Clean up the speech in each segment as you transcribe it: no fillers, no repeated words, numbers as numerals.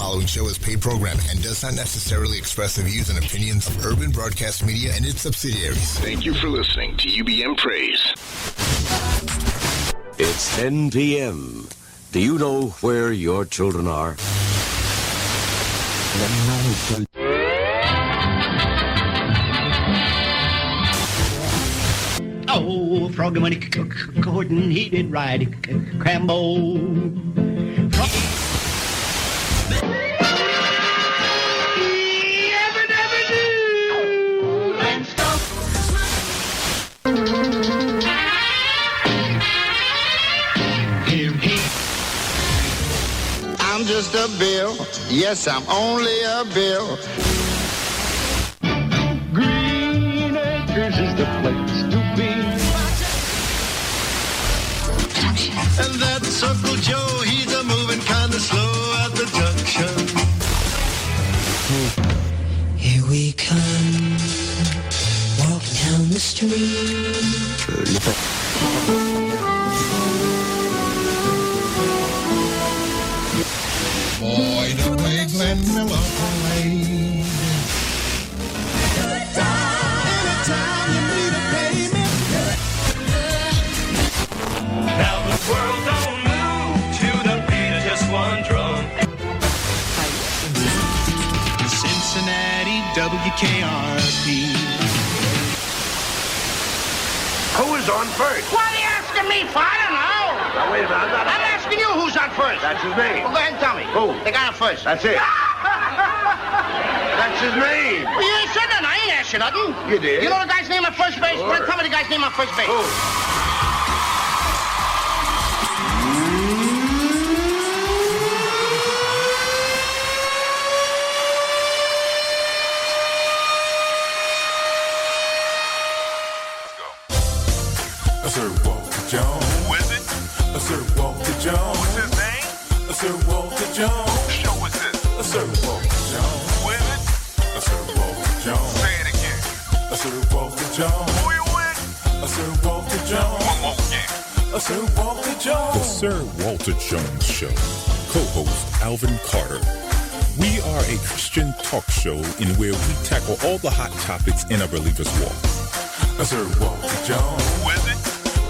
following show is paid programming and does not necessarily express the views and opinions of Urban Broadcast Media and its subsidiaries. Thank you for listening to UBM Praise. It's 10 p.m. Do you know where your children are? Oh, Froggy when he couldn't, he did ride Crambo. I'm just a bill. Yes, I'm only a bill. Green Acres is the place to be. And that's Uncle Joe, he's a moving kind of slow at the junction. Here we come, walking down the street. Boy, the way Glenn Miller played. Anytime you need a payment. Now the world don't move to the beat of just one drum. Cincinnati, WKRP. Who is on first? What are you asking me for? I don't know. Now, wait a minute, I'm asking you who's on first. That's his name. Well, go ahead and tell me. Who? The guy on first. That's it. That's his name. Well, you ain't said nothing. I ain't asked you nothing. You did. You know the guy's name on first base? Sure. Well, tell me the guy's name on first base. Who? Sir Walter Jones. Who is it? Sir Walter Jones. What's his name? Sir Walter Jones. Whose show is this? Sir Walter Jones. Who is it? Sir Walter Jones. Say it again. Sir Walter Jones. Who you with? Sir Walter Jones. One more again. Sir Walter Jones. The Sir Walter Jones Show. Co-host Alvin Carter. We are a Christian talk show in where we tackle all the hot topics in a believer's walk. Sir Walter Jones. Who is it?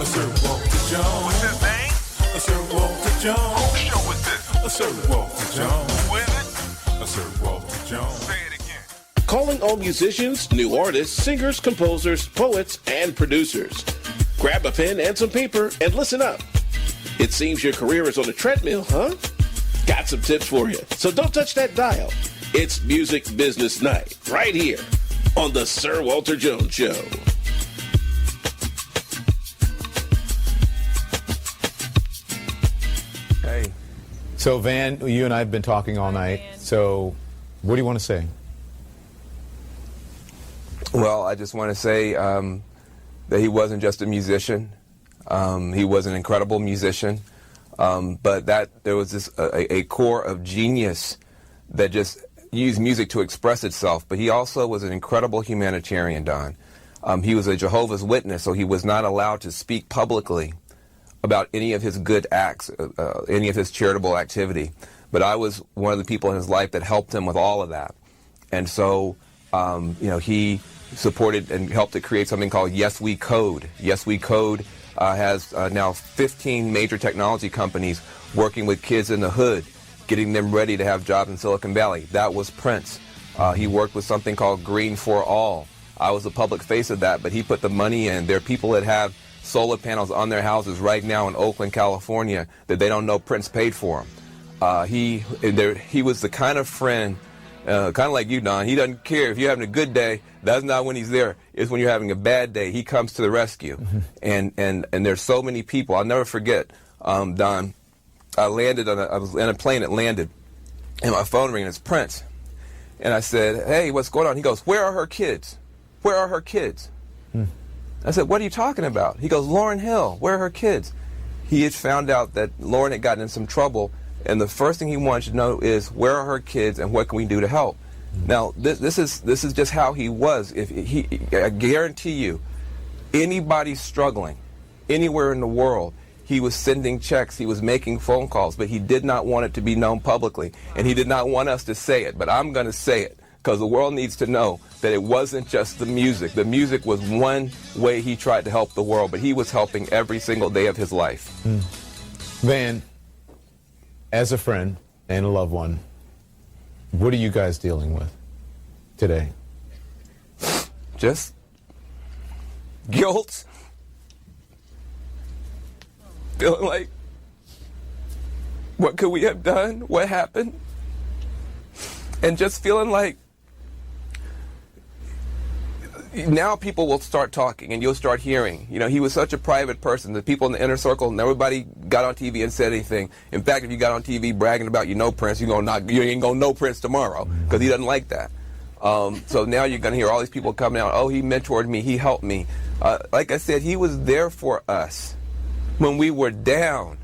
Sir Walter Jones. What's his name? Sir Walter Jones. Whose show is this? Sir Walter Jones. Who is it? Sir Walter Jones. Say it again. Calling all musicians, new artists, singers, composers, poets, and producers. Grab a pen and some paper and listen up. It seems your career is on a treadmill, huh? Got some tips for you. So don't touch that dial. It's Music Business Night, right here on the Sir Walter Jones Show. Hey. So, Van, you and I have been talking all night. So, what do you want to say? Well, I just want to say that he wasn't just a musician. He was an incredible musician. But that there was this a core of genius that just used music to express itself. But he also was an incredible humanitarian, Don. He was a Jehovah's Witness, so he was not allowed to speak publicly about any of his good acts, any of his charitable activity. But I was one of the people in his life that helped him with all of that. And so, he supported and helped to create something called Yes We Code. Yes We Code has now 15 major technology companies working with kids in the hood, getting them ready to have jobs in Silicon Valley. That was Prince. He worked with something called Green for All. I was the public face of that, but he put the money in. There are people that have solar panels on their houses right now in Oakland, California, that they don't know Prince paid for them. He was the kind of friend, kind of like you, Don. He doesn't care if you're having a good day. That's not when he's there. It's when you're having a bad day. He comes to the rescue. And there's so many people. I'll never forget, Don. I was in a plane that landed, and my phone rang. It's Prince. And I said, "Hey, what's going on?" He goes, "Where are her kids? Where are her kids?" I said, "What are you talking about?" He goes, "Lauryn Hill, where are her kids?" He had found out that Lauryn had gotten in some trouble, and the first thing he wanted to know is, where are her kids and what can we do to help? Now, this is just how he was. I guarantee you, anybody struggling anywhere in the world, He was sending checks. He was making phone calls, but he did not want it to be known publicly. And he did not want us to say it, but I'm going to say it because the world needs to know that it wasn't just the music. The music was one way he tried to help the world, but he was helping every single day of his life. Van, as a friend and a loved one, what are you guys dealing with today? Just guilt. Feeling like, what could we have done? What happened? And just feeling like now people will start talking and you'll start hearing. You know, he was such a private person. The people in the inner circle, and everybody got on TV and said anything. In fact, if you got on TV bragging about Prince, you ain't gonna know Prince tomorrow because he doesn't like that. So now you're gonna hear all these people coming out. Oh, he mentored me. He helped me. Like I said, he was there for us when we were down.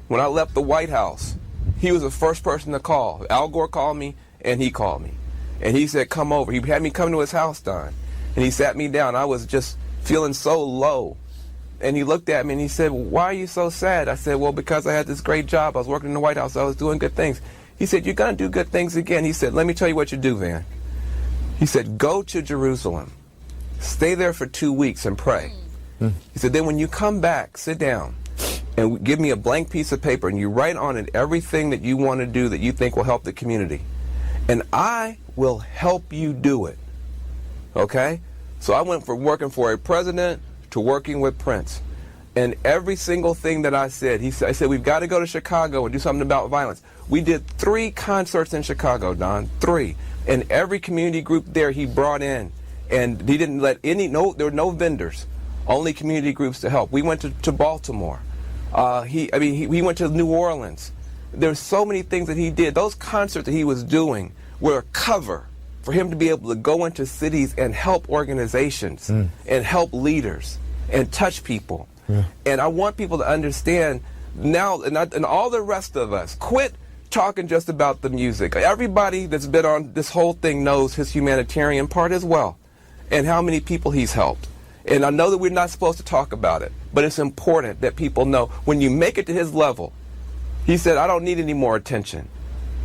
When I left the White House, he was the first person to call. Al Gore called me, and he called me. And he said, come over. He had me come to his house, Don. And he sat me down. I was just feeling so low. And he looked at me and he said, why are you so sad? I said, well, because I had this great job. I was working in the White House. I was doing good things. He said, you're going to do good things again. He said, let me tell you what you do, Van. He said, go to Jerusalem. Stay there for 2 weeks and pray. He said, then when you come back, sit down and give me a blank piece of paper and you write on it everything that you want to do that you think will help the community. And I will help you do it. Okay? So I went from working for a president to working with Prince. And every single thing that I said, I said, we've got to go to Chicago and do something about violence. We did 3 concerts in Chicago, Don, 3. And every community group there he brought in. And he didn't let there were no vendors, only community groups to help. We went to Baltimore. He went to New Orleans. There's so many things that he did. Those concerts that he was doing were a cover for him to be able to go into cities and help organizations and help leaders and touch people. And I want people to understand now, and all the rest of us, quit talking just about the music. Everybody that's been on this whole thing knows his humanitarian part as well and how many people he's helped. And I know that we're not supposed to talk about it, but it's important that people know when you make it to his level. He said, I don't need any more attention,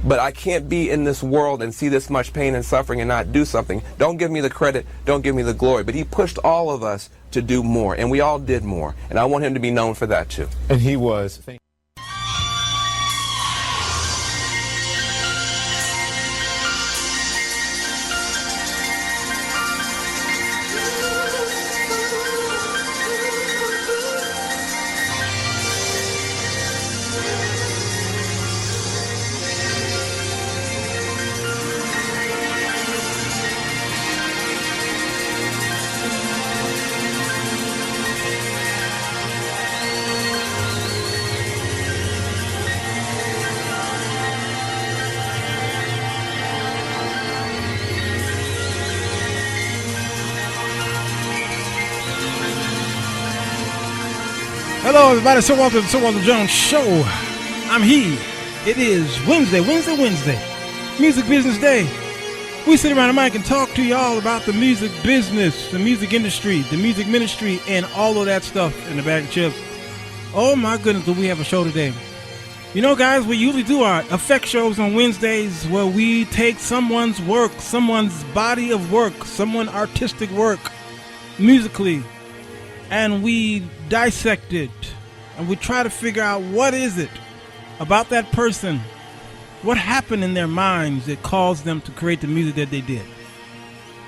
but I can't be in this world and see this much pain and suffering and not do something. Don't give me the credit, don't give me the glory. But he pushed all of us to do more, and we all did more. And I want him to be known for that too. And he was. Hello, everybody. So welcome to the Walter Jones Show. I'm he. It is Wednesday. Music Business Day. We sit around the mic and talk to y'all about the music business, the music industry, the music ministry, and all of that stuff in the bag of chips. Oh, my goodness, do we have a show today. You know, guys, we usually do our effect shows on Wednesdays where we take someone's work, someone's body of work, someone's artistic work, musically, and we dissect it, and we try to figure out what is it about that person, what happened in their minds that caused them to create the music that they did.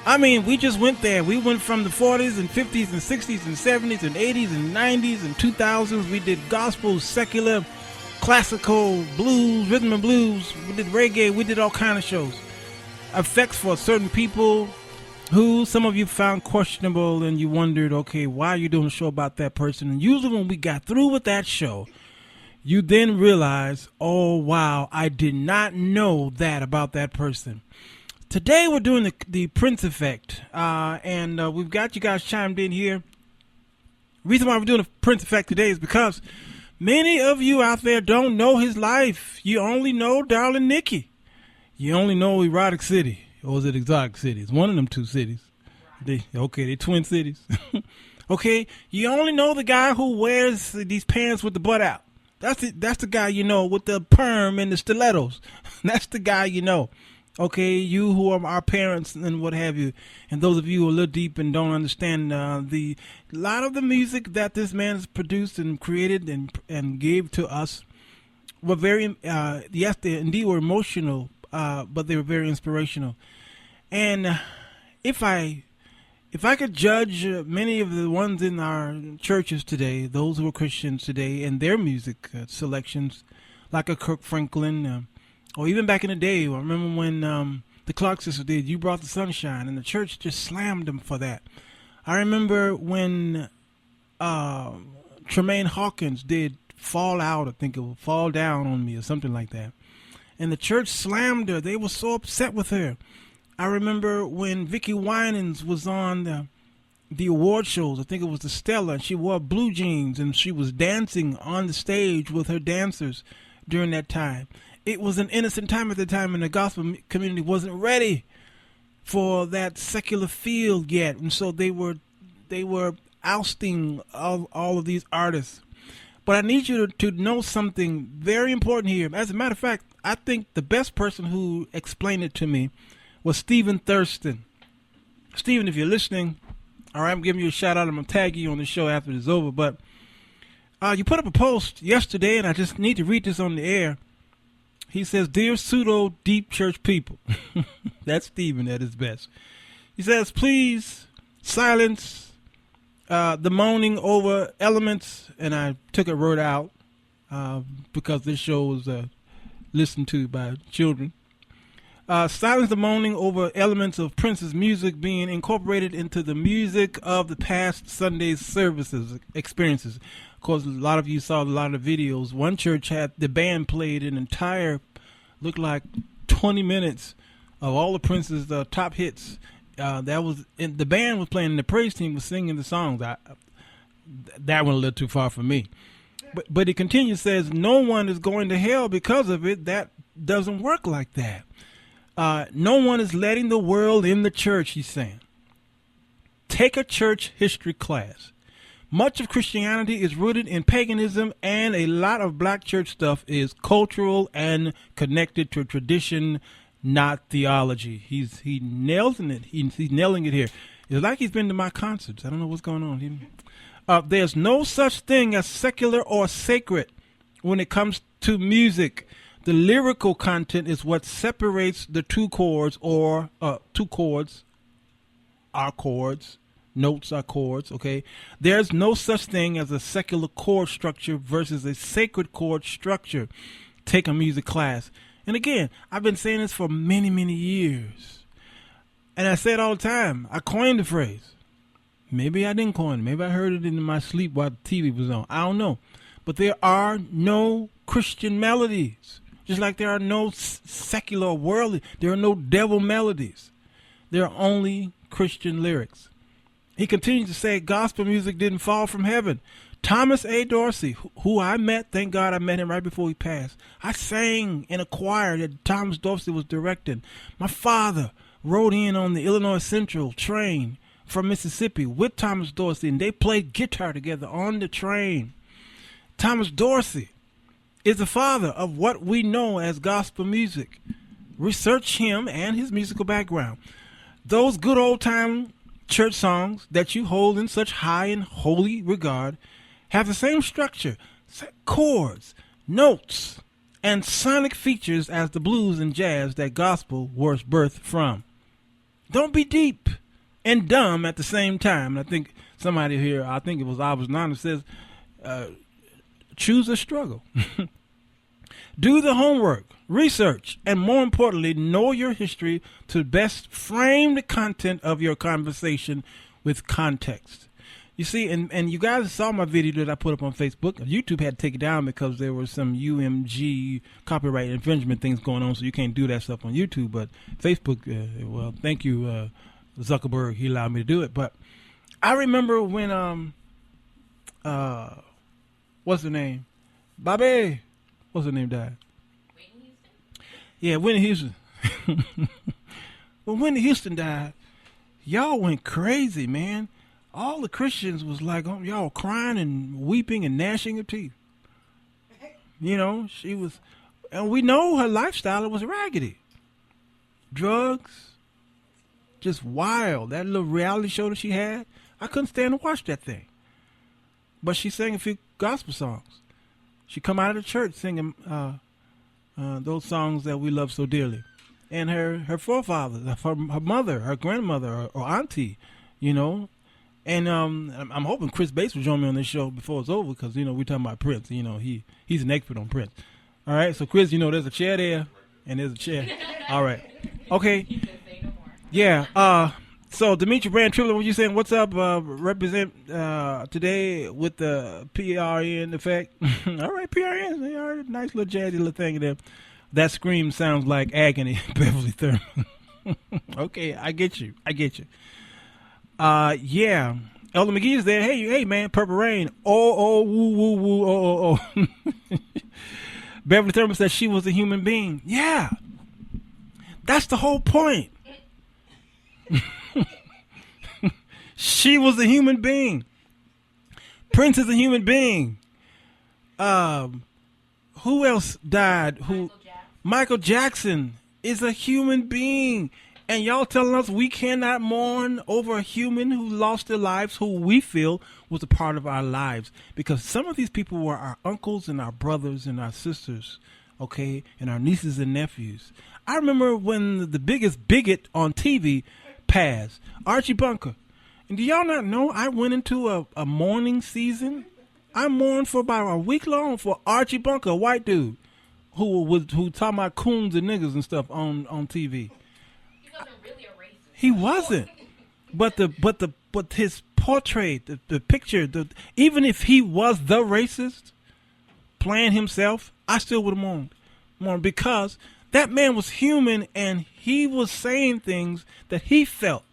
I mean, we just went there. We went from the 40s and 50s and 60s and 70s and 80s and 90s and 2000s. We did gospel, secular, classical, blues, rhythm and blues. We did reggae. We did all kind of shows. Effects for certain people who some of you found questionable, and you wondered, okay, why are you doing a show about that person? And usually when we got through with that show, you then realize, oh, wow, I did not know that about that person. Today we're doing the Prince Effect, and we've got you guys chimed in here. The reason why we're doing the Prince Effect today is because many of you out there don't know his life. You only know Darling Nikki. You only know Erotic City. Or is it Exotic City? It's one of them two cities. They're twin cities. Okay, you only know the guy who wears these pants with the butt out. That's the guy you know with the perm and the stilettos. That's the guy you know. Okay, you who are our parents and what have you, and those of you who are a little deep and don't understand the lot of the music that this man has produced and created and gave to us were very yes, they indeed were emotional, but they were very inspirational. And if I could judge many of the ones in our churches today, those who are Christians today, and their music selections, like a Kirk Franklin, or even back in the day, I remember when the Clark sisters did "You Brought the Sunshine," and the church just slammed them for that. I remember when Tremaine Hawkins did "Fall Out," I think it was "Fall Down on Me" or something like that, and the church slammed her. They were so upset with her. I remember when Vicki Winans was on the award shows. I think it was the Stella, and she wore blue jeans, and she was dancing on the stage with her dancers during that time. It was an innocent time at the time, and the gospel community wasn't ready for that secular field yet, and so they were ousting all of these artists. But I need you to know something very important here. As a matter of fact, I think the best person who explained it to me was Stephen Thurston. Stephen, if you're listening, all right, I'm giving you a shout out. I'm going to tag you on the show after it's over. But you put up a post yesterday, and I just need to read this on the air. He says, "Dear pseudo deep church people," that's Stephen at his best. He says, "Please silence the moaning over elements," and I took a word out because this show was listened to by children. "Silence the moaning over elements of Prince's music being incorporated into the music of the past Sunday's services experiences." Of course, a lot of you saw a lot of videos. One church had the band played an entire, looked like 20 minutes of all the Prince's top hits. That was, and the band was playing, and the praise team was singing the songs. That went a little too far for me. But it continues, says, "No one is going to hell because of it. That doesn't work like that. No one is letting the world in the church," he's saying. Take a church history class. Much of Christianity is rooted in paganism, and a lot of black church stuff is cultural and connected to tradition, not theology. He nails it. He's nailing it here. It's like he's been to my concerts. I don't know what's going on. There's no such thing as secular or sacred when it comes to music. The lyrical content is what separates the two chords or two chords are chords. Notes are chords, okay? There's no such thing as a secular chord structure versus a sacred chord structure. Take a music class. And again, I've been saying this for many, many years. And I say it all the time. I coined the phrase. Maybe I didn't coin it. Maybe I heard it in my sleep while the TV was on. I don't know. But there are no Christian melodies. Just like there are no secular or worldly. There are no devil melodies. There are only Christian lyrics. He continues to say gospel music didn't fall from heaven. Thomas A. Dorsey, who I met, thank God I met him right before he passed. I sang in a choir that Thomas Dorsey was directing. My father rode in on the Illinois Central train from Mississippi with Thomas Dorsey, and they played guitar together on the train. Thomas Dorsey is the father of what we know as gospel music. Research him and his musical background. Those good old-time church songs that you hold in such high and holy regard have the same structure, chords, notes, and sonic features as the blues and jazz that gospel was birthed from. Don't be deep and dumb at the same time. And I think somebody here, I think it was Albert Nana, says, choose a struggle. Do the homework, research, and more importantly, know your history to best frame the content of your conversation with context. You see, and you guys saw my video that I put up on Facebook. YouTube had to take it down because there were some UMG copyright infringement things going on, so you can't do that stuff on YouTube. But Facebook, well, thank you, Zuckerberg. He allowed me to do it. But I remember when, what's her name? Bobby. What's her name died? Whitney Houston? Yeah, Whitney Houston. When Whitney Houston died, y'all went crazy, man. all the Christians was like, oh, y'all crying and weeping and gnashing of teeth. You know, she was, and we know her lifestyle was raggedy. Drugs, just wild. That little reality show that she had, I couldn't stand to watch that thing. But she sang a few gospel songs. She come out of the church singing those songs that we love so dearly. And her forefathers, her mother, her grandmother, or auntie, you know. And I'm hoping Chris Bates will join me on this show before it's over because, you know, we're talking about Prince. You know, he's an expert on Prince. All right, so Chris, you know, there's a chair there, and there's a chair. All right. Okay. Yeah. So Demetri Brand Triplet, what you saying? What's up? Represent today with the PRN effect. All right, PRN. All right, nice little jazzy little thing there. That scream sounds like agony, Beverly Thurman. Okay, I get you. Yeah. Elder McGee is there. Hey, man, Purple Rain. Oh, woo, woo, woo, oh. Beverly Thurman said she was a human being. Yeah. That's the whole point. She was a human being. Prince is a human being. Who else died? Michael Jackson is a human being. And y'all telling us we cannot mourn over a human who lost their lives, who we feel was a part of our lives. Because some of these people were our uncles and our brothers and our sisters, okay, and our nieces and nephews. I remember when the biggest bigot on TV passed, Archie Bunker. And do y'all not know I went into a mourning season? I mourned for about a week long for Archie Bunker, a white dude who talking about coons and niggas and stuff on TV. He wasn't, but his portrait, the picture, even if he was the racist, playing himself, I still would have mourned because that man was human and he was saying things that he felt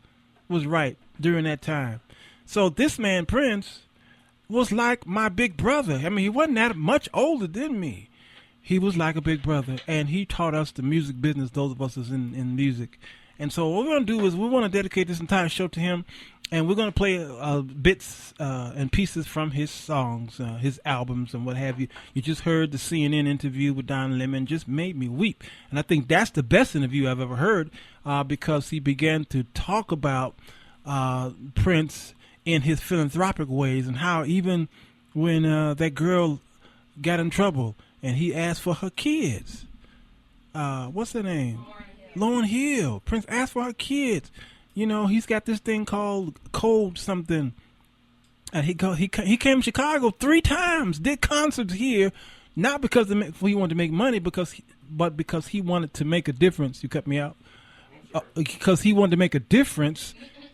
was right during that time. So this man Prince was like my big brother. I mean, he wasn't that much older than me. He was like a big brother, and he taught us the music business. Those of us that's in music. And so what we're going to do is we want to dedicate this entire show to him, and we're going to play bits and pieces from his songs, his albums, and what have you. You just heard the CNN interview with Don Lemon, just made me weep. And I think that's the best interview I've ever heard because he began to talk about Prince in his philanthropic ways and how even when that girl got in trouble and he asked for her kids. What's her name? Lauryn Hill. Prince asked for her kids. You know, he's got this thing called Code something. He came to Chicago 3 times, did concerts here, not because he wanted to make money, but because he wanted to make a difference. You cut me out. Because he wanted to make a difference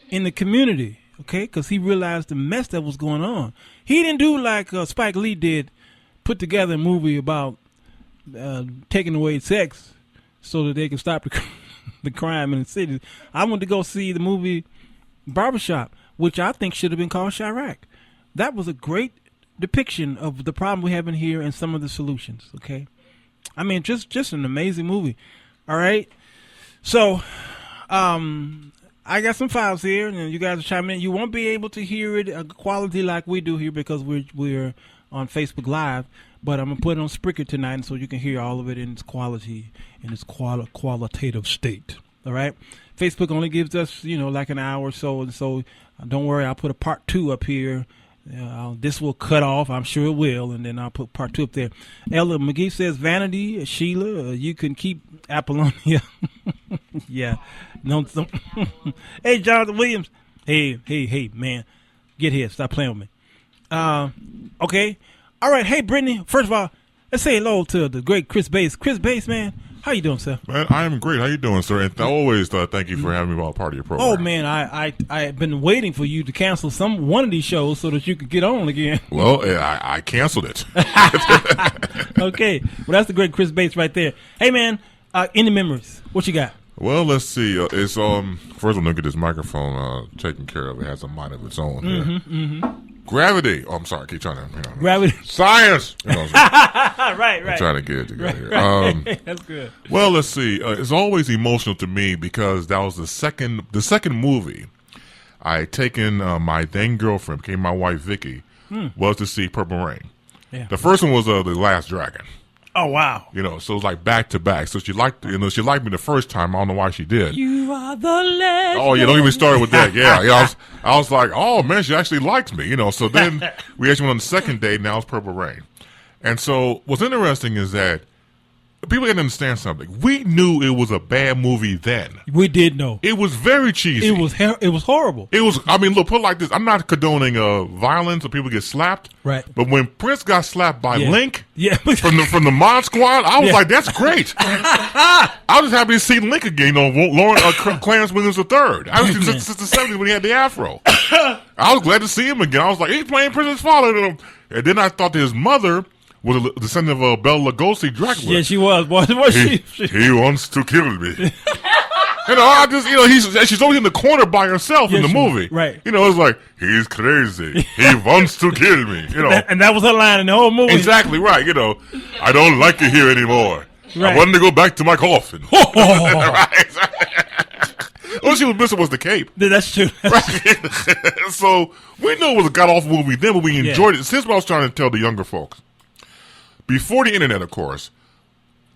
in the community, okay? Because he realized the mess that was going on. He didn't do like Spike Lee did, put together a movie about taking away sex so that they can stop the crime in the city. I went to go see the movie Barbershop, which I think should have been called Chirac. That was a great depiction of the problem we have in here and some of the solutions, okay? I mean, just an amazing movie, all right? So, I got some files here, and you guys are chiming in. You won't be able to hear it quality like we do here because we're on Facebook Live, but I'm going to put it on Spreaker tonight so you can hear all of it in its quality, in its qualitative state. All right? Facebook only gives us, like an hour or so, and so don't worry, I'll put a part 2 up here. This will cut off, I'm sure it will, and then I'll put part 2 up there. Ella McGee says, Vanity, Sheila, you can keep Apollonia. Yeah. No. Hey, Jonathan Williams. Hey, man. Get here. Stop playing with me. Okay. All right. Hey, Brittany. First of all, let's say hello to the great Chris Bates. Chris Bates, man. How you doing, sir? Man, I am great. How you doing, sir? And always thank you for having me on part of your program. Oh, man, I've been waiting for you to cancel one of these shows so that you could get on again. Well, I canceled it. Okay. Well, that's the great Chris Bates right there. Hey, man, any memories? What you got? Well, let's see. It's first I'm gonna get this microphone taken care of. It has a mind of its own here. Mm-hmm. Gravity. Oh, I'm sorry. I keep trying to. Gravity. Science. Right. I'm trying to get it together here. Right. That's good. Well, let's see. It's always emotional to me because that was the second movie I had taken my then girlfriend, became my wife Vicky, was to see Purple Rain. Yeah. The first one was The Last Dragon. Oh wow! So it was like back to back. So she liked me the first time. I don't know why she did. You are the legend. Oh, don't get me started with that. Yeah. I was like, oh man, she actually likes me. So then we actually went on the second date. Now it's Purple Rain. And so what's interesting is that people got to understand something. We knew it was a bad movie then. We did know. It was very cheesy. It was horrible. It was. I mean, look, put it like this. I'm not condoning violence or people get slapped. Right. But when Prince got slapped by Link, from the Mod Squad, I was like, that's great. I was happy to see Link again. Clarence Williams III. I was since the '70s when he had the afro. I was glad to see him again. I was like, he's playing Prince's father. And then I thought that his mother was a descendant of Bela Lugosi, Dracula. Yeah, she was. Was she? He wants to kill me. She's always in the corner by herself in the movie. Right. It's like, he's crazy. He wants to kill me. And that was her line in the whole movie. Exactly right. I don't like it here anymore. Right. I want to go back to my coffin. Right. All she was missing was the cape. That's true. Right. So we knew it was a god-awful movie then, but we enjoyed it. Since what I was trying to tell the younger folks, before the internet, of course,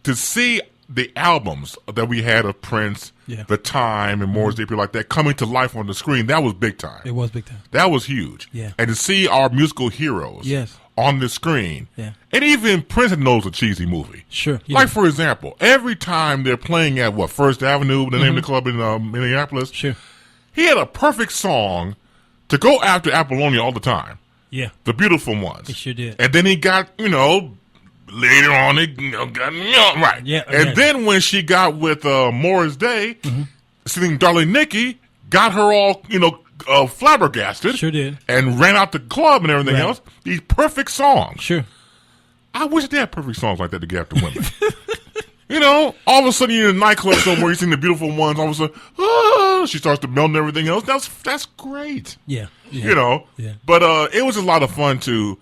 to see the albums that we had of Prince, The Time, and Morris Day, people like that, coming to life on the screen, that was big time. It was big time. That was huge. Yeah. And to see our musical heroes on the screen, and even Prince knows a cheesy movie. Sure. Like, for example, every time they're playing at, First Avenue, the name of the club in Minneapolis, sure, he had a perfect song to go after Apollonia all the time. Yeah. The Beautiful Ones. He sure did. And then he got, later on, it got right. Yeah, and then when she got with Morris Day, singing Darling Nikki, got her all, flabbergasted. Sure did. And ran out the club and everything else. These perfect songs. Sure. I wish they had perfect songs like that to get after women. All of a sudden you're in a nightclub somewhere, you sing The Beautiful Ones, all of a sudden, she starts to melt and everything else. That's great. Yeah. Yeah. But it was a lot of fun to,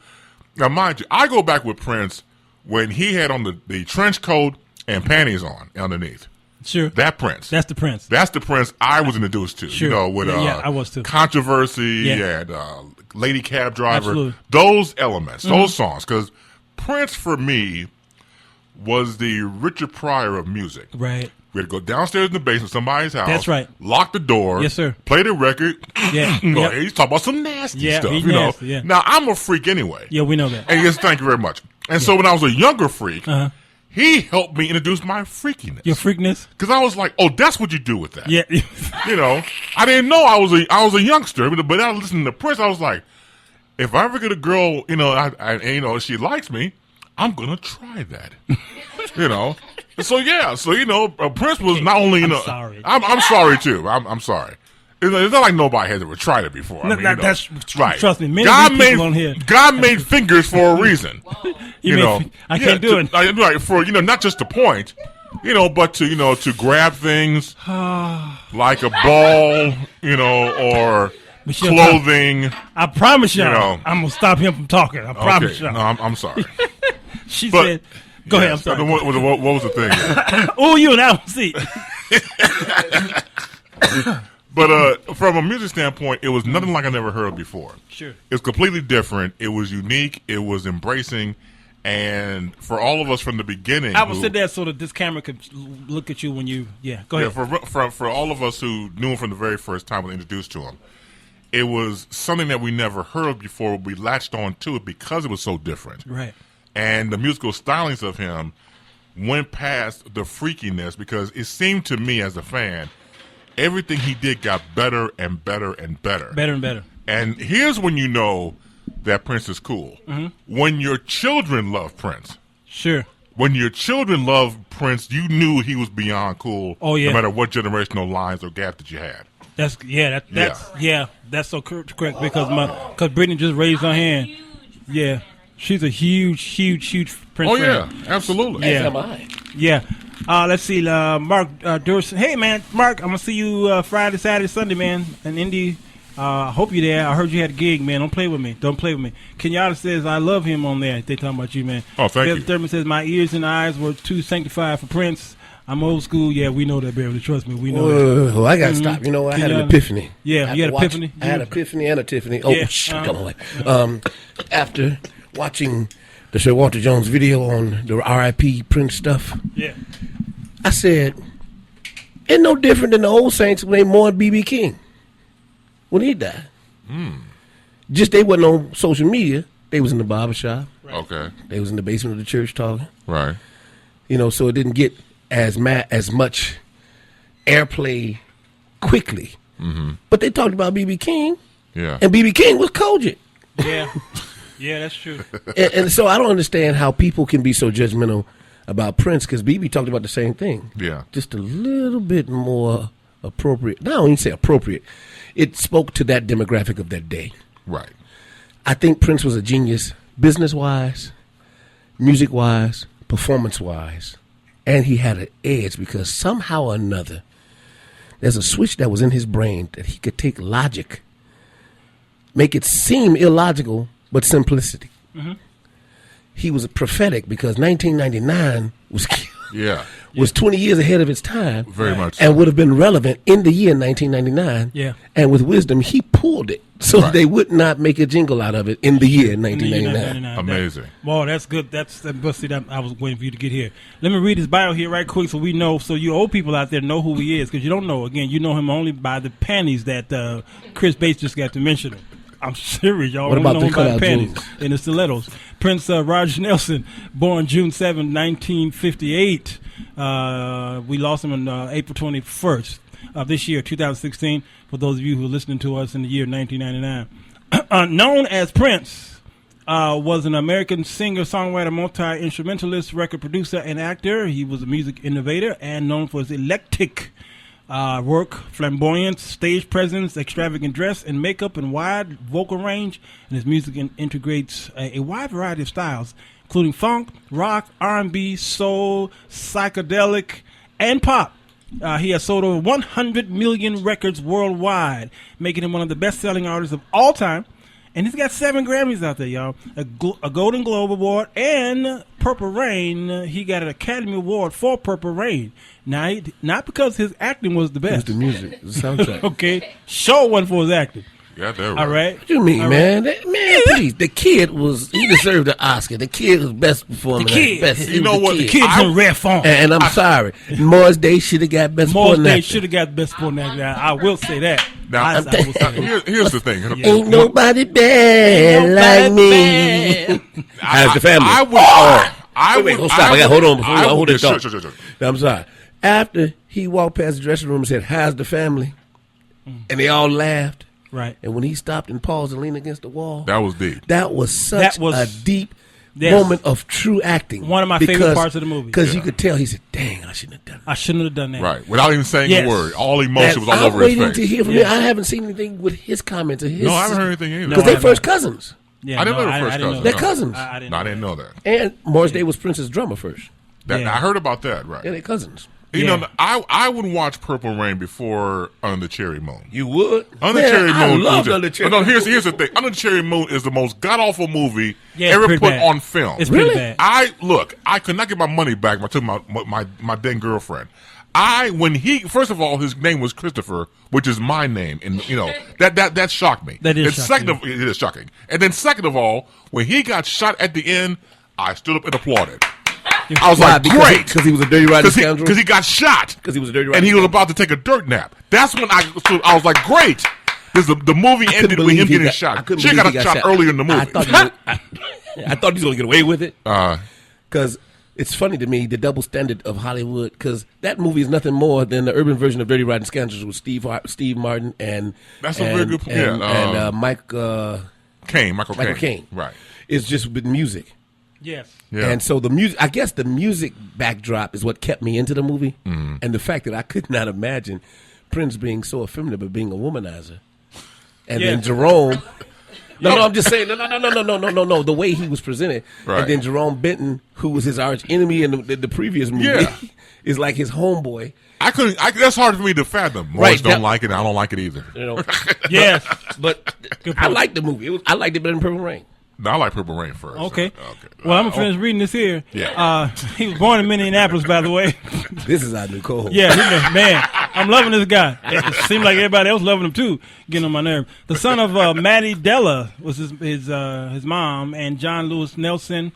now mind you, I go back with Prince when he had on the trench coat and panties on underneath. Sure. That Prince. That's the Prince. That's the Prince I was introduced to. Sure. With I was too. Controversy and Lady Cab Driver. Absolutely. Those elements, those songs. Because Prince, for me, was the Richard Pryor of music. Right. We had to go downstairs in the basement of somebody's house. That's right. Lock the door. Yes, sir. Play the record. Yeah. He's talking about some nasty stuff. He's nasty, yeah. Now, I'm a freak anyway. Yeah, we know that. And yes, thank you very much. And so when I was a younger freak, he helped me introduce my freakiness. Your freakness? Because I was like, oh, that's what you do with that. Yeah. I didn't know I was a youngster, but I was listening to Prince. I was like, if I ever get a girl, she likes me, I'm gonna try that. So Prince was not only I'm sorry. I'm sorry too. I'm sorry. It's not like nobody has ever tried it before. That's right. Trust me, many people on here. God made fingers for a reason. I can't do it. Right, for not just to point, but to grab things like a ball, or Michelle, clothing. I promise y'all, I'm gonna stop him from talking. I promise y'all. No, I'm sorry. She said, "Go ahead." I'm sorry. What was the thing? Oh, you and I will see. But from a music standpoint, it was nothing like I never heard before. Sure. It was completely different. It was unique. It was embracing. And for all of us from the beginning, I will sit there so that this camera could look at you when you. Yeah, go ahead. For all of us who knew him from the very first time we were introduced to him, it was something that we never heard before. We latched on to it because it was so different. Right. And the musical stylings of him went past the freakiness because it seemed to me as a fan, everything he did got better and better and better. Better and better. And here's when you know that Prince is cool. Mm-hmm. When your children love Prince. Sure. When your children love Prince, you knew he was beyond cool. Oh, yeah. No matter what generational lines or gap that you had. That's so correct because Brittany just raised her hand. Yeah. She's a huge Prince fan. Yeah, absolutely. Yeah. As am I. Yeah. Let's see, Mark Durson. Hey, man, Mark, I'm going to see you Friday, Saturday, Sunday, man, in Indy. Hope you're there. I heard you had a gig, man. Don't play with me. Kenyatta says, I love him on there. They talking about you, man. Oh, thank you. Thurman says, my ears and eyes were too sanctified for Prince. I'm old school. Yeah, we know that, Beverly. Trust me, we know that. Oh, I got to stop. You know, I had an epiphany. Yeah, you had epiphany? I had epiphany and a Tiffany. Oh, come on. After watching the Sir Walter Jones video on the R.I.P. Prince stuff, I said, it's no different than the old Saints when they mourned B.B. King when he died. Just they wasn't on social media. They was in the barbershop. Right. Okay. They was in the basement of the church talking. Right. You know, so it didn't get as much airplay quickly. Mm-hmm. But they talked about B.B. King. Yeah. And B.B. King was cogent. Yeah. Yeah, that's true. and so I don't understand how people can be so judgmental about Prince, because B.B. talked about the same thing. Yeah. Just a little bit more appropriate. No, I don't even say appropriate. It spoke to that demographic of that day. Right. I think Prince was a genius business-wise, music-wise, performance-wise. And he had an edge because somehow or another, there's a switch that was in his brain that he could take logic, make it seem illogical, but simplicity. Mm-hmm. He was prophetic because 1999 was 20 years ahead of its time. Very much so. And would have been relevant in the year 1999. Yeah. And with wisdom, he pulled it so they would not make a jingle out of it in the year 1999. Amazing. Well, that's good. That's see that I was waiting for you to get here. Let me read his bio here right quick so we know, so you old people out there know who he is, because you don't know. Again, you know him only by the panties that Chris Bates just got to mention him. I'm serious, y'all. What about know him by the panties jeans? and the stilettos. Prince Roger Nelson, born June 7, 1958. We lost him on April 21st of this year, 2016, for those of you who are listening to us in the year 1999. Known as Prince, was an American singer, songwriter, multi-instrumentalist, record producer, and actor. He was a music innovator and known for his eclectic work, flamboyant stage presence, extravagant dress and makeup, and wide vocal range. And his music integrates a wide variety of styles, including funk, rock, R&B, soul, psychedelic, and pop. He has sold over 100 million records worldwide, making him one of the best-selling artists of all time. And he's got 7 Grammys out there, y'all. A Golden Globe Award and Purple Rain. He got an Academy Award for Purple Rain. Now, not because his acting was the best. It was the music, the soundtrack. Okay. Show one for his acting. Yeah, they're right. All right. What you mean, All man? right. Man, please. The kid he deserved the Oscar. The kid was best performer. The kid. Best. You know what? The kid's in rare form. And I'm sorry. Morris Day should have got best Morris supporting Day actor. should have got best supporting actor. I will say that. Now, I will say that. here's the thing. Ain't nobody bad like me. How's the family? Wait, hold stop. Hold on before I hold it. Sure. I'm sorry. After he walked past the dressing room and said, "How's the family?" and they all laughed. Right. And when he stopped and paused and leaned against the wall, that was deep. That was such a deep Yes. moment of true acting. One of my favorite parts of the movie. Because you could tell he said, "Dang, I shouldn't have done that." I shouldn't have done that. Right. Without even saying a word. All emotion was all I'm over his waiting face. to hear from him. I haven't seen anything with his comments or his. No, I haven't heard anything either. Because they're first cousins. Yeah, I didn't know they were first cousins. They're cousins. I didn't know that. And Morris Day was Prince's drummer first. I heard about that, right. Yeah, they're cousins. You know, I would watch Purple Rain before Under the Cherry Moon. You would? Under the Cherry Moon. I loved Under the Cherry Moon. No, here's the thing. Under the Cherry Moon is the most god-awful movie Yeah, ever pretty put bad. on film. It's pretty bad. I could not get my money back to my then girlfriend. First of all, his name was Christopher, which is my name, and that shocked me. That is shocking. It is shocking. And then second of all, when he got shot at the end, I stood up and applauded. I was like, great. Because he was a dirty riding scoundrel? Because he got shot. Because he was a dirty riding and he was about to take a dirt nap. That's when I was like, great. The movie ended with him getting shot. She got shot earlier in the movie. I thought he was going to get away with it. Because it's funny to me, the double standard of Hollywood, because that movie is nothing more than the urban version of Dirty Riding Scoundrels with Steve Martin and that's a very good point. And Michael Caine. Right. It's just with music. Yes. Yeah. And so the music backdrop is what kept me into the movie, and the fact that I could not imagine Prince being so effeminate but being a womanizer, and then Jerome. No, I'm just saying. No. The way he was presented, and then Jerome Benton, who was his arch enemy in the previous movie, is like his homeboy. That's hard for me to fathom. Morris don't like it. I don't like it either. Yes, but I liked the movie. I liked it better than Purple Rain. No, I like Purple Rain first. Okay. Well, I'm going to finish reading this here. Yeah. He was born in Minneapolis, by the way. This is our new co-host. Yeah, man, I'm loving this guy. It seems like everybody else loving him too, getting on my nerve. The son of Maddie Della was his mom, and John Lewis Nelson.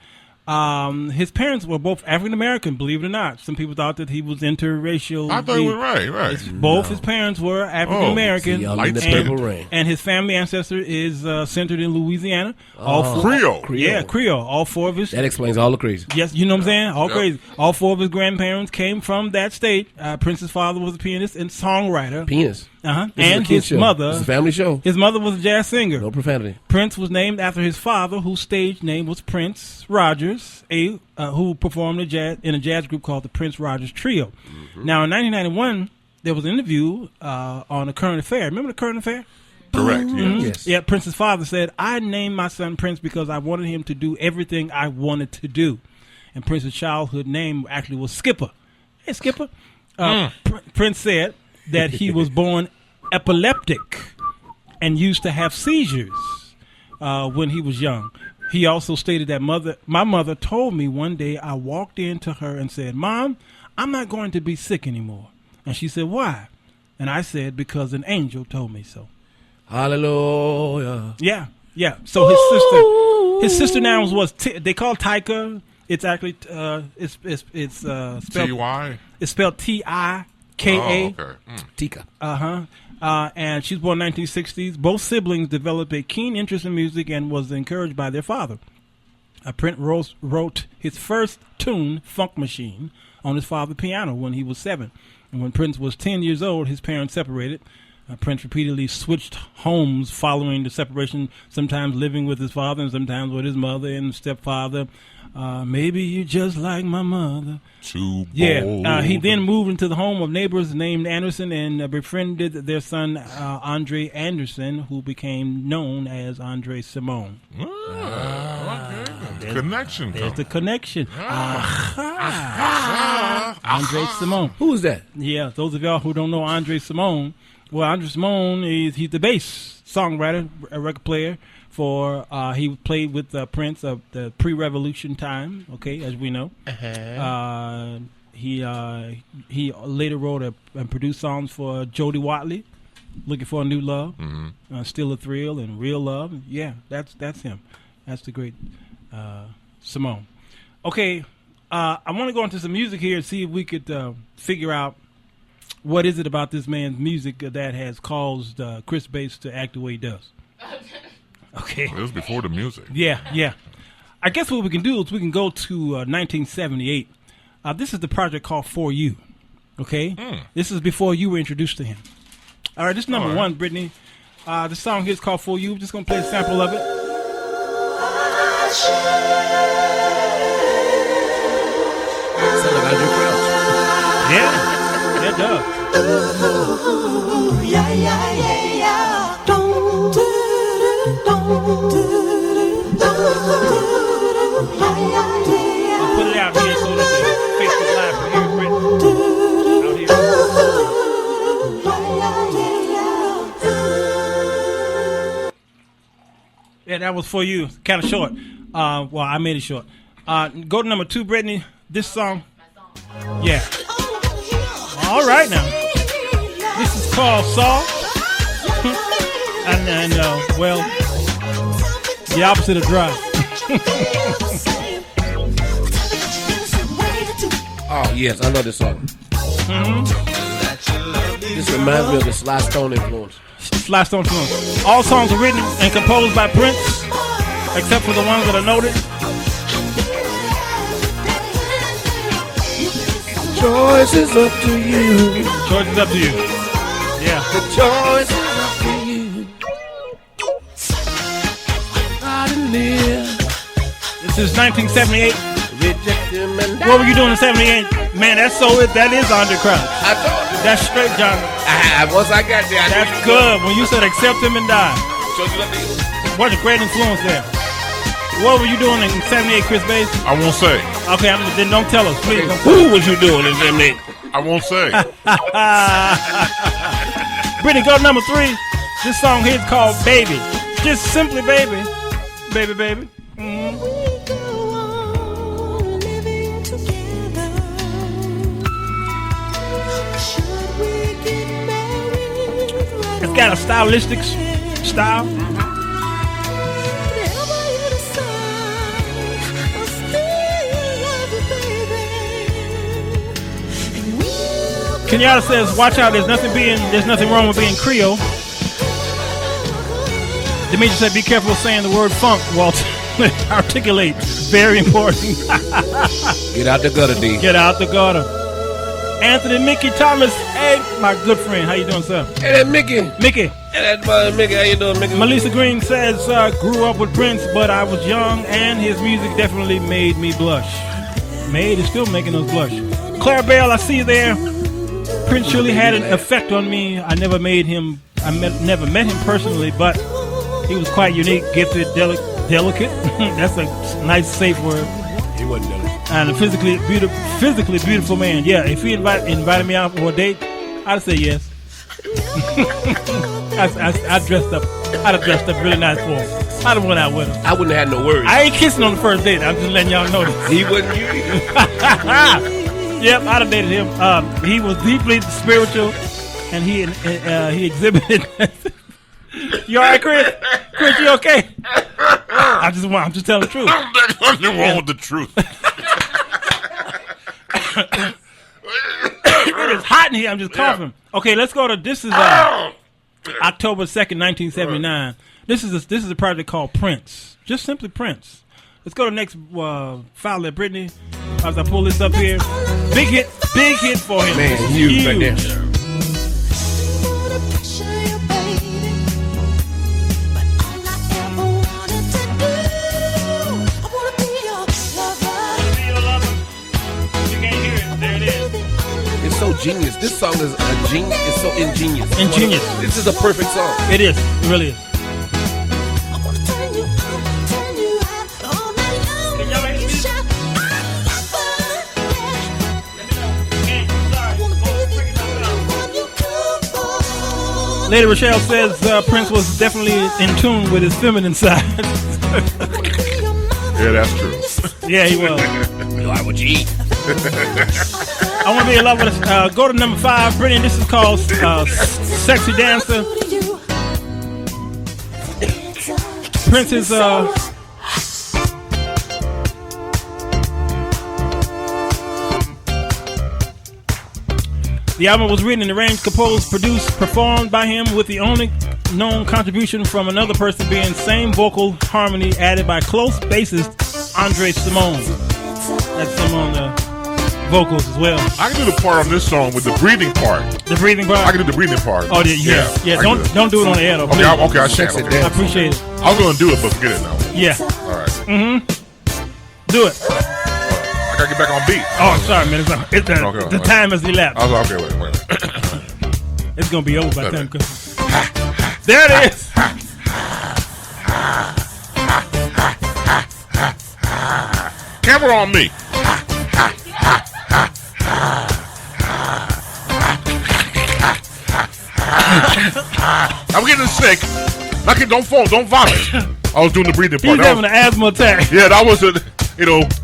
His parents were both African American, believe it or not. Some people thought that he was interracial. I thought he was right. Both his parents were African American, and his family ancestor is centered in Louisiana. Creole. Yeah, Creole. All four of his. That explains all the crazy. Yes, you know what I'm saying? All crazy. All four of his grandparents came from that state. Prince's father was a pianist and songwriter. Pianist. And his mother. It's a family show. His mother was a jazz singer. No profanity. Prince was named after his father, whose stage name was Prince Rogers, who performed in a jazz group called the Prince Rogers Trio. Mm-hmm. Now, in 1991, there was an interview on A Current Affair. Remember The Current Affair? Correct, yes. Yeah, Prince's father said, I named my son Prince because I wanted him to do everything I wanted to do. And Prince's childhood name actually was Skipper. Hey, Skipper. Prince said that he was born epileptic and used to have seizures when he was young. He also stated that my mother told me one day I walked into her and said, Mom, I'm not going to be sick anymore. And she said, why? And I said, because an angel told me so. Hallelujah. Yeah. So his sister now was they call Tika. It's actually it's spelled T-Y? It's spelled Tika. Okay. Tika. And she's born in the 1960s. Both siblings developed a keen interest in music and was encouraged by their father. Prince wrote his first tune, Funk Machine, on his father's piano when he was 7. And when Prince was 10 years old, his parents separated. Prince repeatedly switched homes following the separation, sometimes living with his father and sometimes with his mother and stepfather. Maybe you just like my mother. Too bold. Yeah. He then moved into the home of neighbors named Anderson and befriended their son, Andre Anderson, who became known as Andre Simone. Connection. There's the connection. Andre Simone. Who is that? Yeah, those of y'all who don't know Andre Simone, well, Andre Simone he's the bass songwriter, a record player. He played with Prince of the pre-revolution time, okay, as we know. He later wrote and produced songs for Jody Watley, Looking for a New Love, Still a Thrill, and Real Love. Yeah, that's him. That's the great Simone. Okay, I want to go into some music here and see if we could figure out what is it about this man's music that has caused Chris Bates to act the way he does. Okay. It was before the music. Yeah. I guess what we can do is we can go to 1978. This is the project called For You. Okay? This is before you were introduced to him. All right, this is number one, Brittany. The song here is called For You. We're just going to play a sample of it. Yeah, it does. I'll put it out here so that the Facebook Live can hear it, Brittany. Out here. Yeah, that was For You. Kind of short. Well, I made it short. Go to number 2, Brittany. This song. Yeah. All right now. This is called Saul. and well, the opposite of dry. Oh, yes, I know this song. This reminds me of the Sly Stone influence. Sly Stone influence. All songs are written and composed by Prince, except for the ones that are noted. Choice is up to you. Choice is up to you. Yeah. The choice is up to you. This is 1978. What were you doing in 78? Man, that is Andre Crouch. I thought that's straight, John. Once I got there, that's good. When you said accept him and die. What a great influence there. What were you doing in 78, Chris Bates? I won't say. Okay, then don't tell us, please. Who was you doing in 78? I won't say. Brittany, go to number 3. This song here is called Baby. Just simply Baby. Baby, baby. It's got a stylistic style. Kenyatta says, "Watch out! There's nothing wrong with being Creole." Demetri said, "Be careful of saying the word funk, Walt." Articulate, very important. Get out the gutter, D. Get out the gutter. Anthony Mickey Thomas, hey, my good friend, how you doing, sir? Hey, that Mickey. Mickey. Hey, that Mickey, how you doing, Mickey? Melissa Green says, "Grew up with Prince, but I was young, and his music definitely made me blush." Made is still making us blush. Claire Bell, I see you there. Prince surely had an effect on me. I never met him personally, but he was quite unique, gifted, delicate. That's a nice, safe word. He wasn't delicate. And a physically beautiful man. Yeah, if he invited me out for a date, I'd say yes. I dressed up. I'd have dressed up really nice for him. I'd have went out with him. I wouldn't have had no worries. I ain't kissing on the first date. I'm just letting y'all know that. He wasn't you either. Yep, I'd have dated him. He was deeply spiritual, and he exhibited. You all right, Chris? Chris, you okay? I'm just telling the truth. There's nothing wrong with the truth. It is hot in here. I'm just coughing. Okay, let's go to this. Is October 2nd, 1979. This is a project called Prince. Just simply Prince. Let's go to the next file there, Brittany. As I pull this up here, big hit for him. Man, huge right there. It's so genius. This song is a genius. It's so ingenious. This is a perfect song. It is. It really is. Lady Rochelle says Prince was definitely in tune with his feminine side. Yeah, that's true. Yeah, he was. Why would you eat? I want to be in love with us. Go to number 5, Brittany. This is called Sexy Dancer. Prince is the album was written and arranged, composed, produced, performed by him, with the only known contribution from another person being same vocal harmony added by close bassist Andre Simone. That's some on the vocals as well. I can do the part on this song with the breathing part. The breathing part? I can do the breathing part. Oh, yeah. Don't do it on the air, though. Okay, I shan't. Okay. I appreciate it. I was going to do it, but forget it now. Yeah. All right. Do it. I got to get back on beat. Oh, sorry, man. The time has elapsed. I was okay, wait. It's going to be over by the time. There it is. Camera on me. I'm getting sick. Don't vomit. I was doing the breathing part. He's having an asthma attack. Yeah, that was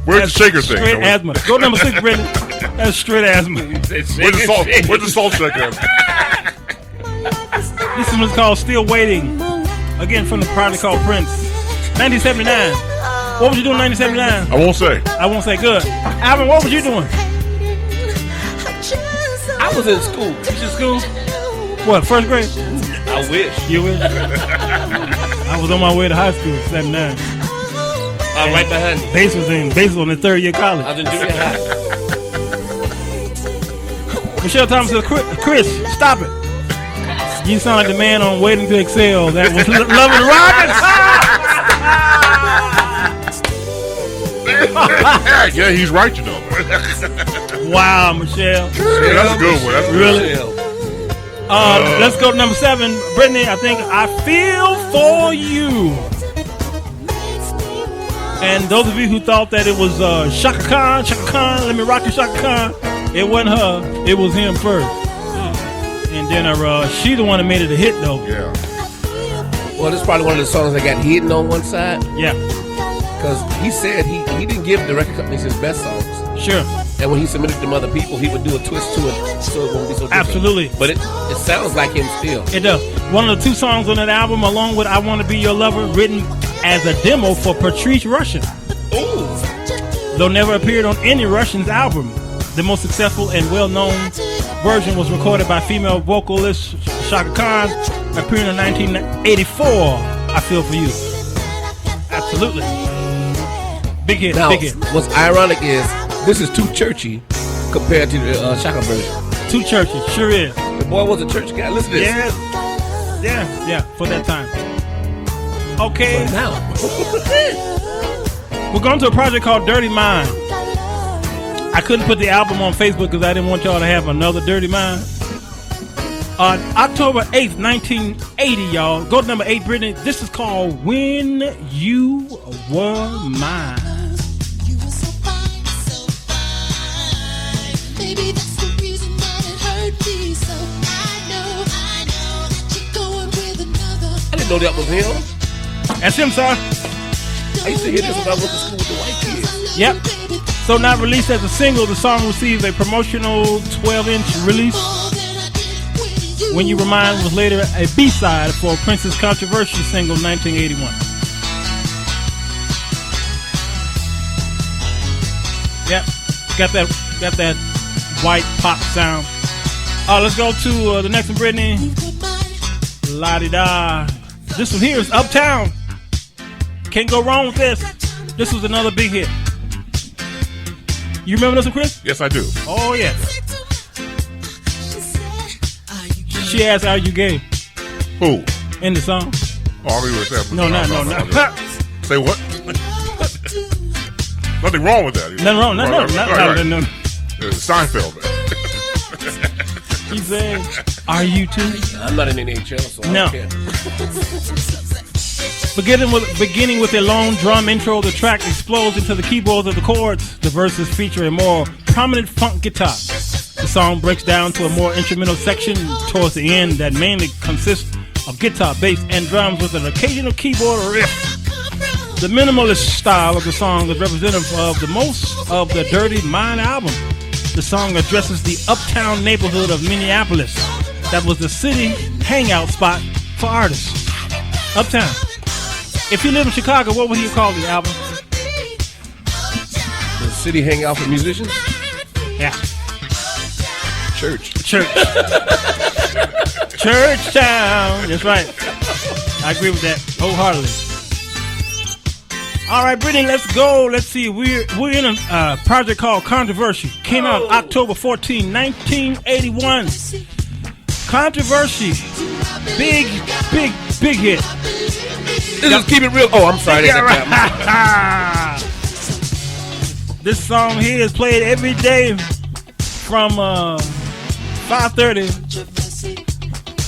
where's the shaker thing? Straight asthma. Go number 6, Brittany. That's straight asthma. Where's the salt shaker? This one is called Still Waiting. Again, from the project called Prince. 1979. What was you doing in 1979? I won't say. I won't say. Good. Alvin, what was you doing? I was in school. You was in school? What, first grade? I wish. You wish? I was on my way to high school, 79. I'm right behind you. Bass was on the third year college. I was in junior high. Michelle Thomas says, Chris, stop it. You sound like the man on Waiting to Excel. That was Loving Rockets. Yeah, he's right, you know. Wow, Michelle. Yeah, that's a good one. That's really. Let's go to number 7, Brittany. I think I Feel For You. And those of you who thought that it was Shaka Khan, let me rock you, Shaka Khan. It wasn't her. It was him first. And then she the one that made it a hit, though. Yeah. Well, this is probably one of the songs that got hidden on one side. Yeah. Because he said he didn't give the record companies his best songs. Sure. And when he submitted them other people, he would do a twist to it so it won't be so different. Absolutely. But it sounds like him still. It does. One of the 2 songs on that album, along with I Want to Be Your Lover, written as a demo for Patrice Rushen. Ooh. Though never appeared on any Russian's album, the most successful and well-known version was recorded by female vocalist Shaka Khan, appearing in 1984, I Feel For You. Absolutely. Big hit, now, big hit. What's ironic is this is too churchy compared to the Shaka version. Too churchy, sure is. The boy was a church guy. Listen to this. Yeah, for that time. Okay. But now. We're going to a project called Dirty Mind. I couldn't put the album on Facebook because I didn't want y'all to have another Dirty Mind. On October 8th, 1980, y'all. Go to number 8, Brittany. This is called When You Were Mine. You were so fine, so fine. Maybe that's the reason that it hurt me. So I know that you're going with another. I didn't know that was him. That's him, sir. I used to hear this when I went to school with the white kids. Yep. So not released as a single, the song received a promotional 12-inch release. When You Were Mine was later a B-side for Prince's controversial single 1981. Yep, got that white pop sound. Let's go to the next one, Brittany. La-di-da. This one here is Uptown. Can't go wrong with this. This was another big hit. You remember this one, Chris? Yes, I do. Oh, yeah. She asked, "Are you gay?" Who? In the song. Oh, we were saying. No. Say what? Nothing wrong with that. Nothing wrong. No. Seinfeld. He said, "Are you too?" I'm not in NHL, so I don't care. Beginning with a long drum intro, the track explodes into the keyboards of the chords. The verses feature a more prominent funk guitar. The song breaks down to a more instrumental section towards the end that mainly consists of guitar, bass, and drums with an occasional keyboard riff. The minimalist style of the song is representative of most of the Dirty Mind album. The song addresses the uptown neighborhood of Minneapolis. That was the city hangout spot for artists. Uptown. If you live in Chicago, what would you call the album? The city hangout for musicians? Yeah. Church. Church town. That's right. I agree with that wholeheartedly. All right, Brittany, let's go. Let's see. We're in a project called Controversy. Came out October 14, 1981. Controversy. Big hit. Just keep it real. Oh, I'm sorry. This song here is played every day from 5:30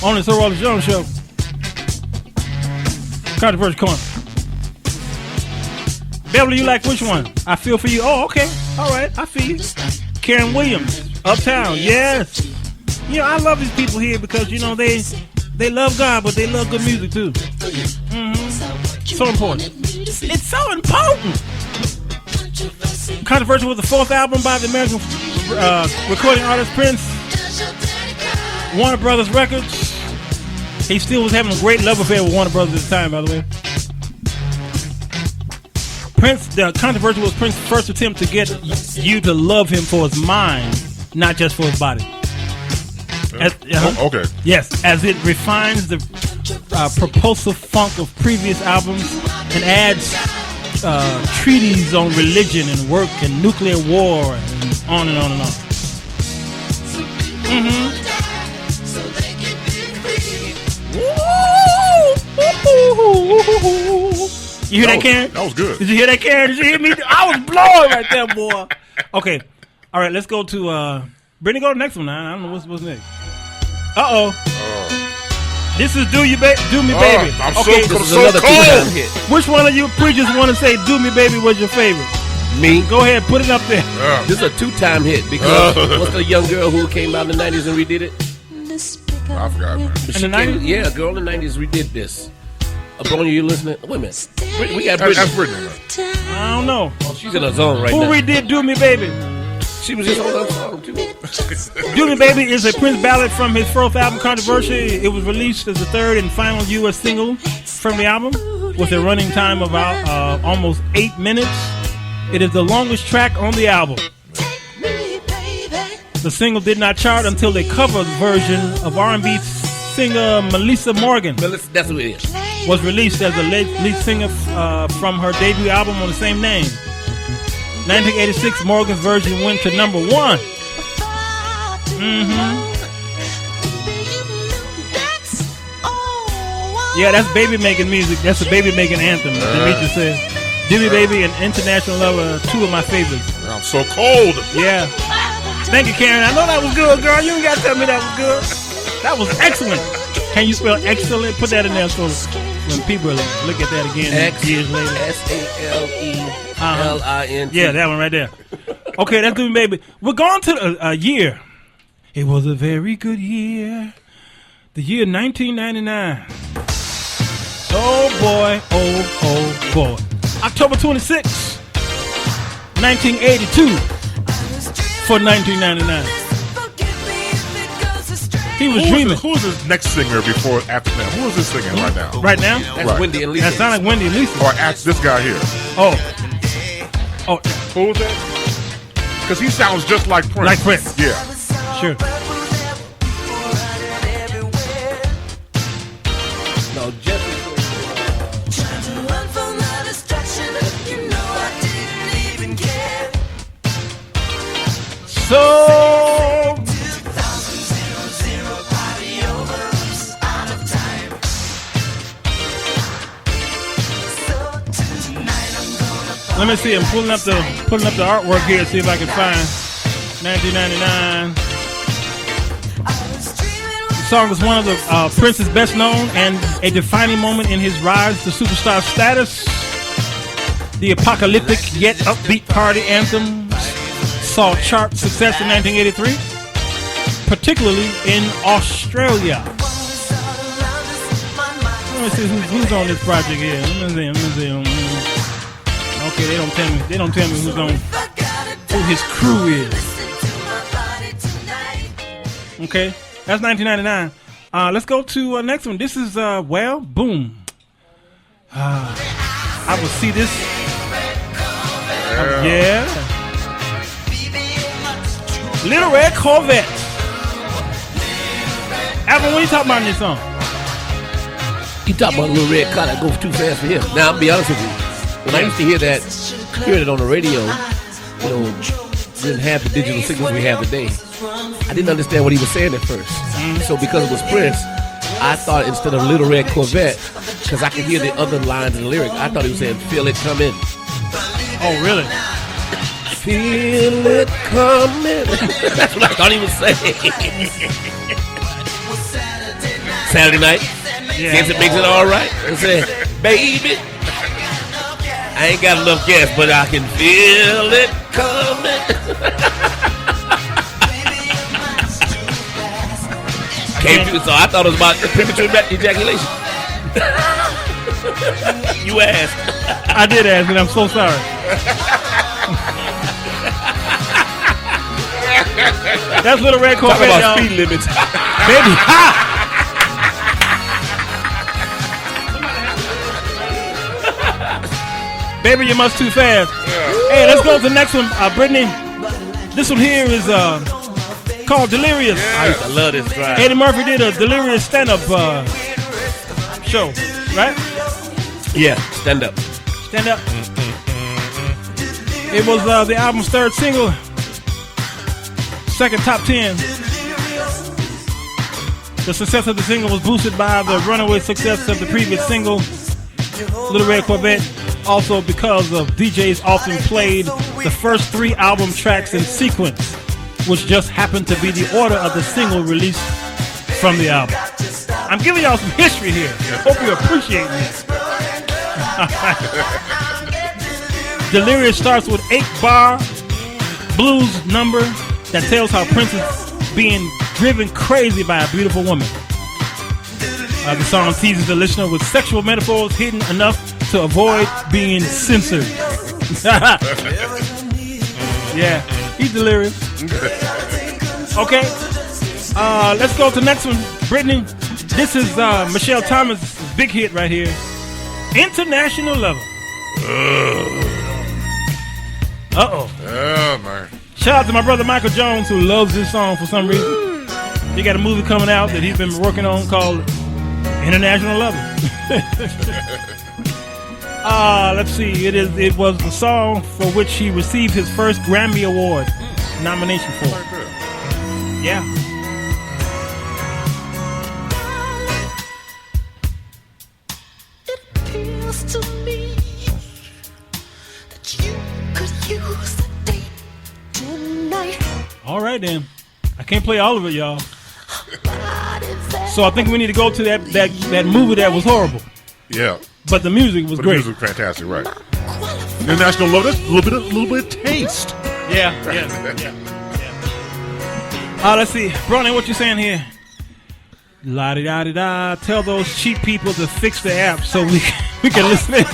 on the Sir Walter Jones Show. Controversy Corner. Beverly, you like which one? I Feel For You. Oh, okay. All right. I feel you. Karen Williams. Uptown. Yes. You know, I love these people here because, you know, they love God, but they love good music too. Mm-hmm. So important. It's so important. Controversy was the 4th album by the American recording artist Prince. Warner Brothers Records. He still was having a great love affair with Warner Brothers at the time, by the way. The Controversy was Prince's first attempt to get you to love him for his mind, not just for his body. Okay. Yes, as it refines the propulsive funk of previous albums and adds treaties on religion and work and nuclear war and on and on and on. Mm-hmm. You hear that, Karen? That was good. Did you hear that, Karen? Did you hear me? I was blowing right there, boy. Okay. All right, let's go to Brittany, go to the next one now. I don't know what's next. Uh-oh. This is Do Me Baby. I'm okay, so another cold. hit. Which one of you preachers want to say Do Me Baby was your favorite? Me. Go ahead, put it up there. Yeah. This is a 2-time hit because what's the young girl who came out in the 90s and redid it? I forgot, man. In the 90s? Yeah, a girl in the 90s redid this. Abronia, you listening? Wait a minute. We got Brittany. That's Brittany, man. I don't know. Oh, she's in her zone right Who now. Who redid Do Me Baby? She was just on that song, too. Do Me Baby is a Prince ballad from his first album, Controversy. It was released as the third and final U.S. single from the album with a running time of about almost 8 minutes. It is the longest track on the album. The single did not chart until the cover version of R&B singer Melissa Morgan that's who it is. was released as the lead singer from her debut album on the same name. 1986, Morgan's version went to number 1. Yeah, that's baby making music. That's a baby making anthem. Demetri said. Jimmy Baby and International Lover are two of my favorites. I'm so cold. Yeah. Thank you, Karen. I know that was good, girl. You ain't got to tell me that was good. That was excellent. Can you spell excellent? Put that in there so when people look at that again years later. SALELINT. Yeah, that one right there. Okay, that's Jimmy Baby. We're going to a year. It was a very good year. The year 1999. Oh, boy. Oh, boy. October 26, 1982 for 1999. He was dreaming. Who is this next singer before after that? Who is this singing right now? Right now? That's right. Wendy and Lisa. That sounds like Wendy and Lisa. Or this guy here. Oh. Who is that? Because he sounds just like Prince. Like Prince. Yeah. Sure. No, Jeffrey. So let me see. I'm pulling up the artwork here to see if I can find 1999. The song is one of the Prince's best known and a defining moment in his rise to superstar status. The apocalyptic yet upbeat party anthem saw chart success in 1983, particularly in Australia. Let me see who's on this project here. Let me see. Okay, they don't tell me who his crew is. Okay, that's 1999. Let's go to next one. This is boom. I will see this. Yeah. Little Red Corvette. Alvin, what are you talking about in this song? You talking about a little red car that goes too fast for him. Now, I'll be honest with you. When I used to hear it on the radio, didn't have the digital signals we have today. I didn't understand what he was saying at first. So because it was Prince, I thought instead of Little Red Corvette, because I could hear the other lines in the lyric, I thought he was saying, feel it come in. Oh, really? Feel it coming. That's what I thought he was saying. Saturday night. Yeah. Guess it makes it all right. I said, baby, I ain't got enough gas, but I can feel it coming. So I thought it was about premature ejaculation. You asked. I did ask, and I'm so sorry. That's Little Red Corvette. Talk about speed limits. Baby, ha! Baby, you're much too fast. Hey, let's go to the next one. Brittany, this one here is called Delirious. I used to love this drive. Eddie Murphy did a Delirious stand-up show, right? Yeah, stand up. Stand up. It was the album's third single, second top 10. The success of the single was boosted by the runaway success of the previous single, Little Red Corvette. Also because of DJs often played the first 3 album tracks in sequence, which just happened to be the order of the single released from the album. I'm giving y'all some history here. Hope you appreciate this. Delirious starts with 8-bar blues number that tells how Prince is being driven crazy by a beautiful woman. The song teases the listener with sexual metaphors hidden enough to avoid being censored. Yeah, he's delirious. Okay, let's go to the next one, Brittany. This is Michelle Thomas' big hit right here, International Lover. Uh-oh. Yeah, man. Shout out to my brother Michael Jones, who loves this song for some reason. He got a movie coming out that he's been working on called International Lover. Let's see. It was the song for which he received his first Grammy Award nomination for. Yeah. Feels to me that you could use a date tonight. All right then. I can't play all of it, y'all. So I think we need to go to that movie that was horrible. Yeah. But the music was great. The music was fantastic, right? International Love. That's a little bit of taste. Yeah. Let's see, Bronny, what you saying here? La di da di da. Tell those cheap people to fix the app so we can listen in.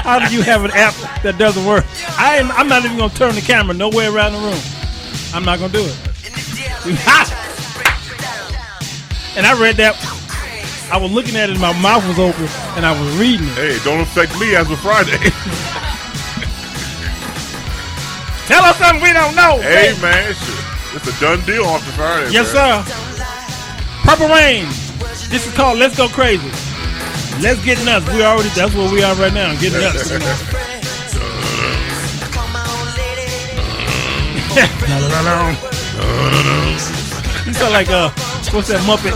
How do you have an app that doesn't work? I'm not even gonna turn the camera nowhere around the room. I'm not gonna do it. And I read that. I was looking at it and my mouth was open and I was reading it. Hey, don't affect me as of Friday. Tell us something we don't know. Hey, man, it's a done deal off the Friday. Yes, man. sir. Purple Rain. This is called Let's Go Crazy. Let's get nuts. That's where we are right now. Get nuts. You sound like what's that Muppet?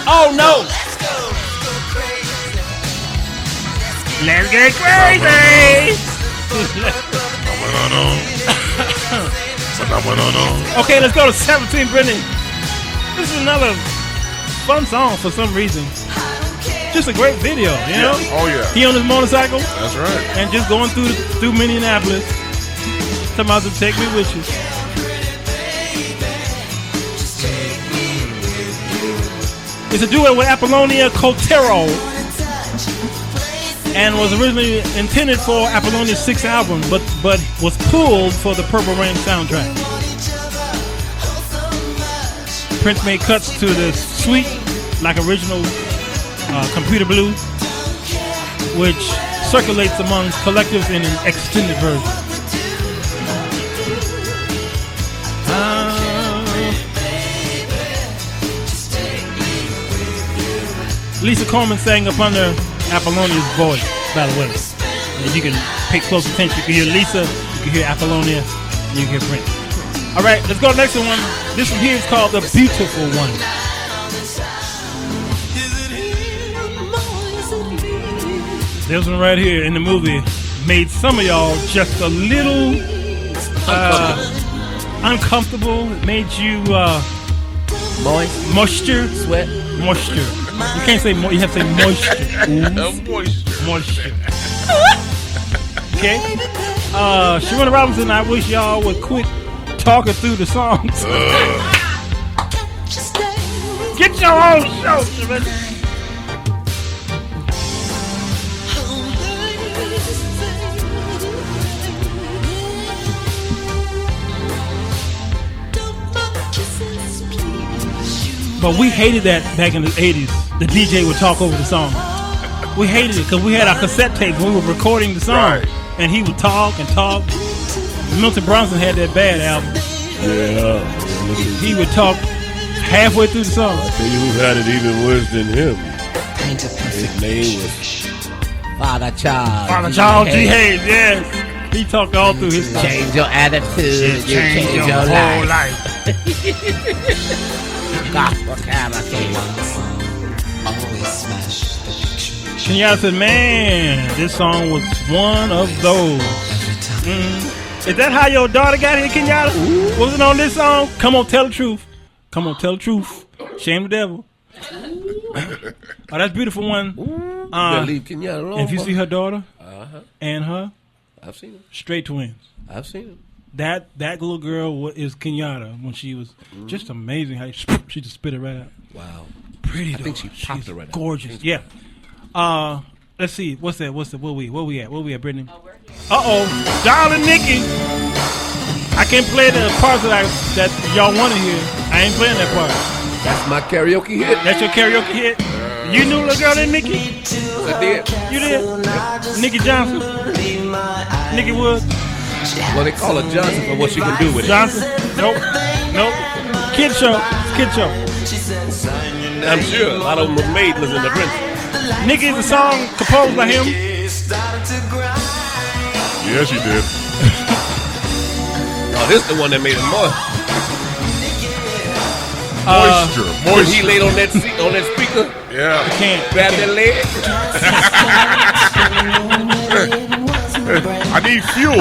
Oh no! Let's get crazy! Okay, let's go to 17, Brittany. This is another fun song for some reason. Just a great video, you know? Oh, yeah. He on his motorcycle. That's right. And just going through Minneapolis. Talking about to take me with you. It's a duet with Apollonia Cotero. And was originally intended for Apollonia's 6th album, but was pulled for the Purple Rain soundtrack. Prince made cuts to the sweet, like original Computer Blue, which circulates among collectives in an extended version. Lisa Coleman sang up under Apollonia's voice, by the way. And you can pay close attention. You can hear Lisa, you can hear Apollonia, you can hear Prince. All right, let's go to the next one. This one here is called The Beautiful One. This one right here in the movie made some of y'all just a little uncomfortable. It made you moisture. Sweat. Moisture. You can't say you have to say moisture. Moisture. Okay. Sharona Robinson, I wish y'all would quit talking through the songs. Get your own show, Sharona. But we hated that back in the 80s. The DJ would talk over the song. We hated it because we had our cassette tapes when we were recording the song. Right. And he would talk and talk. Milton Bronson had that bad album. Yeah. He would talk halfway through the song. I tell you who had it even worse than him. His name was Father Charles. Father Charles G. Hayes, yes. He talked all through his song. Change your attitude. You change your whole life. Gospel cavalcade. Kenyatta said, man, this song was one of those. Is that how your daughter got here, Kenyatta? Was it on this song? Come on, tell the truth. Come on, tell the truth. Shame the devil. Oh, that's a beautiful one. Leave Kenyatta alone. If you see her daughter and her, I've seen them. Straight twins. I've seen them. That little girl is Kenyatta when she was just amazing. How she just spit it right out. Wow. Pretty. I think she popped it right out. Gorgeous. Yeah. Let's see. What's that? Where we at? Brittany? Darling Nikki. I can't play the parts that y'all want to hear. I ain't playing that part. That's my karaoke hit. That's your karaoke hit. You knew little girl named Nikki? I did. You did? Yep. Nikki Johnson? Nikki Wood? Well, they call her Johnson for what she can do with it. Johnson? Nope. Kid show. I'm sure a lot of them were made listening to Prince. Nikki is a song composed by him. Yes, you did. Oh, this is the one that made it more. Moisture. When he laid on that seat, on that speaker. Yeah. I can't. Grab that leg. I need fuel.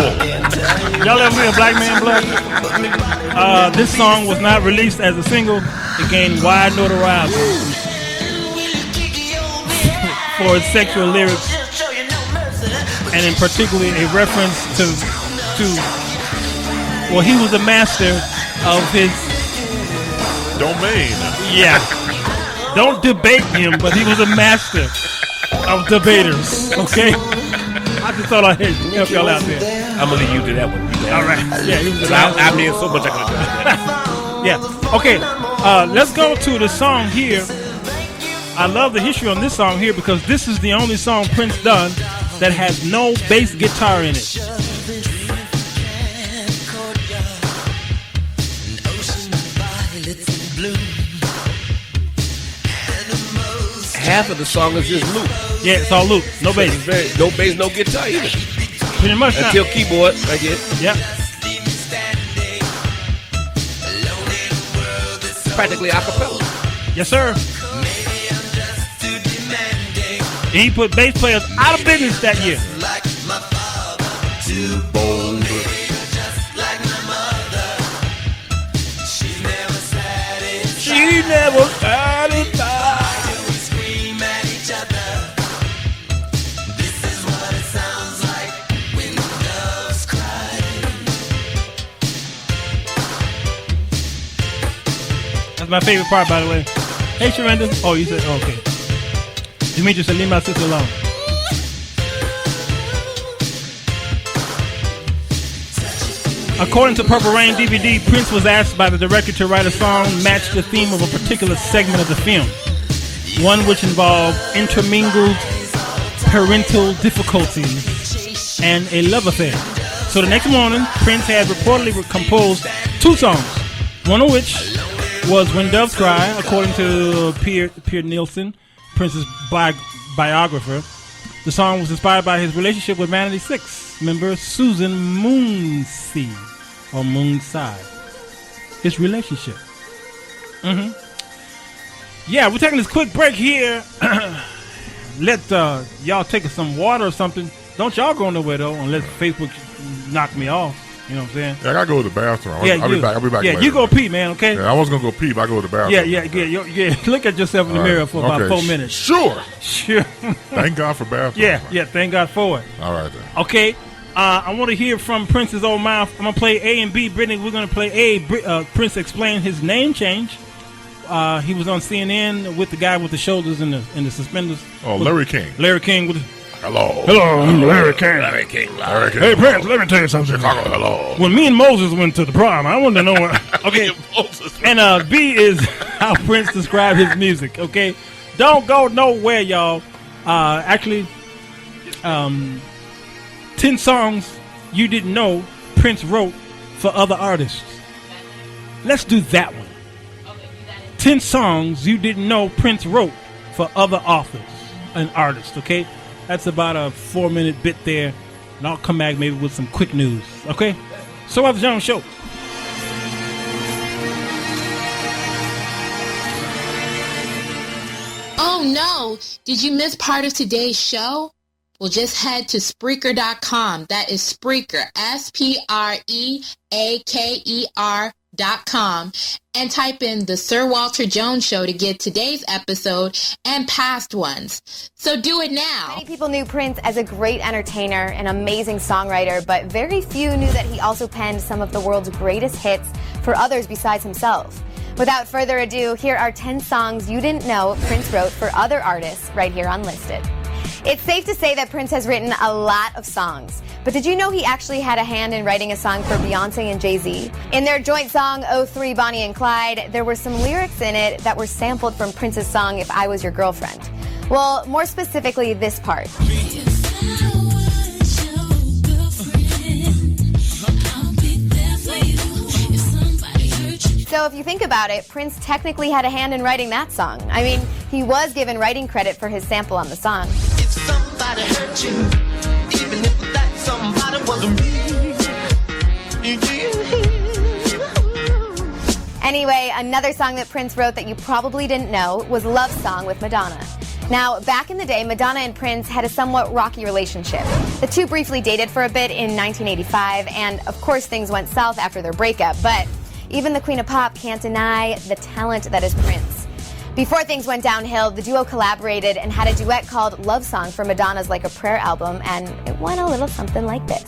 Y'all ever hear Black Man Blood? This song was not released as a single. It gained wide notoriety for its sexual lyrics, and in particular a reference to well, he was a master of his domain. Yeah. Don't debate him, but he was a master of debaters. Okay? I just thought I'd help y'all out there. I'm going to leave you to that one. All right. Yeah, he was the I mean, so much I could have done. Yeah. Okay. Let's go to the song here. I love the history on this song here because this is the only song Prince done that has no bass guitar in it. Half of the song is just loop. Yeah, it's all loop. No bass. No bass, no guitar either. Pretty much until keyboard, I guess. Yep. Practically a cappella. Yes, sir. And he put bass players out of business that year. She never satisfied. That's my favorite part, by the way. Hey, Sharenda. Oh, you said, oh, okay. Demetri said, leave my sister alone. According to Purple Rain DVD, Prince was asked by the director to write a song match the theme of a particular segment of the film, one which involved intermingled parental difficulties and a love affair. So the next morning, Prince had reportedly composed 2 songs, one of which was When Doves Cry, according to Pierre Nielsen, Prince's biographer. The song was inspired by his relationship with Vanity 6 member Susan Moonsey, or Moonside. His relationship. Yeah, we're taking this quick break here. Let y'all take some water or something. Don't y'all go nowhere, though, unless Facebook knock me off. You know what I'm saying? Yeah, I gotta go to the bathroom. I'll be back. Yeah, later. You go pee, man. Okay. Yeah, I was gonna go pee, but I go to the bathroom. Yeah. Look at yourself in the mirror for about 4 minutes. Sure. Sure. Thank God for bathrooms. Yeah. Thank God for it. All right then. Okay. I want to hear from Prince's old mouth. I'm gonna play A and B. Brittany, we're gonna play A. Prince explained his name change. He was on CNN with the guy with the shoulders and the suspenders. Oh, Larry King. Larry King with. Hello, I'm Larry King. Larry King. Hey, Prince, let me tell you something. Chicago, hello. When me and Moses went to the prom, I wanted to know what. Okay. And B is how Prince described his music. Okay. Don't go nowhere, y'all. Actually, 10 songs you didn't know Prince wrote for other artists. Let's do that one. 10 songs you didn't know Prince wrote for other authors and artists. Okay. That's about a 4-minute bit there. And I'll come back maybe with some quick news. Okay? So what's the Jones Show? Oh no! Did you miss part of today's show? Well, just head to Spreaker.com. That is Spreaker. www.theserwalterjones.com and type in The Sir Walter Jones Show to get today's episode and past ones. So do it now. Many people knew Prince as a great entertainer, an amazing songwriter, but very few knew that he also penned some of the world's greatest hits for others besides himself. Without further ado, here are 10 songs you didn't know Prince wrote for other artists right here on Listed. It's safe to say that Prince has written a lot of songs. But did you know he actually had a hand in writing a song for Beyonce and Jay-Z? In their joint song, '03 Bonnie and Clyde, there were some lyrics in it that were sampled from Prince's song, If I Was Your Girlfriend. Well, more specifically, this part. So if you think about it, Prince technically had a hand in writing that song. I mean, he was given writing credit for his sample on the song. If somebody hurt you, even if that somebody wasn't me. Anyway, another song that Prince wrote that you probably didn't know was Love Song with Madonna. Now, back in the day, Madonna and Prince had a somewhat rocky relationship. The two briefly dated for a bit in 1985, and of course things went south after their breakup, but even the Queen of Pop can't deny the talent that is Prince. Before things went downhill, the duo collaborated and had a duet called Love Song for Madonna's Like a Prayer album, and it went a little something like this.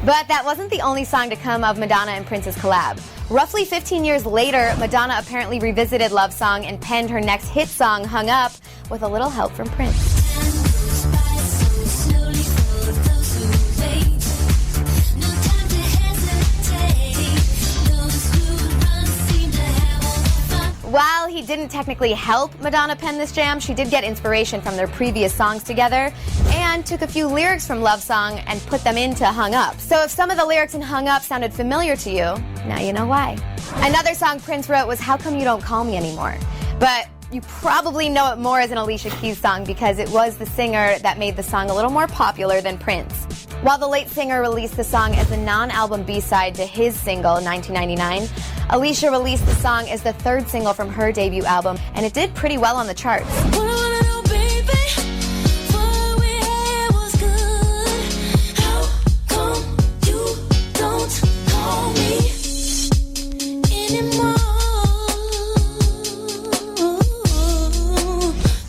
But that wasn't the only song to come of Madonna and Prince's collab. Roughly 15 years later, Madonna apparently revisited Love Song and penned her next hit song, Hung Up, with a little help from Prince. While he didn't technically help Madonna pen this jam, she did get inspiration from their previous songs together and took a few lyrics from Love Song and put them into Hung Up. So if some of the lyrics in Hung Up sounded familiar to you, now you know why. Another song Prince wrote was How Come You Don't Call Me Anymore? But you probably know it more as an Alicia Keys song because it was the singer that made the song a little more popular than Prince. While the late singer released the song as a non-album B-side to his single in 1999, Alicia released the song as the third single from her debut album, and it did pretty well on the charts.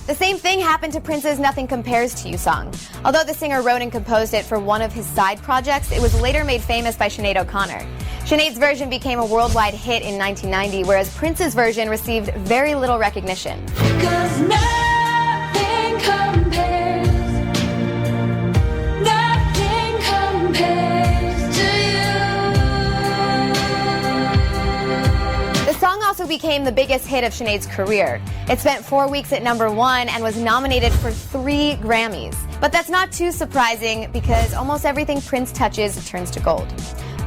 The same thing happened to Prince's Nothing Compares to You song. Although the singer wrote and composed it for one of his side projects, it was later made famous by Sinead O'Connor. Sinead's version became a worldwide hit in 1990, whereas Prince's version received very little recognition. Cause nothing compares, nothing compares to you. The song also became the biggest hit of Sinead's career. It spent 4 weeks at #1 and was nominated for 3 Grammys. But that's not too surprising because almost everything Prince touches turns to gold.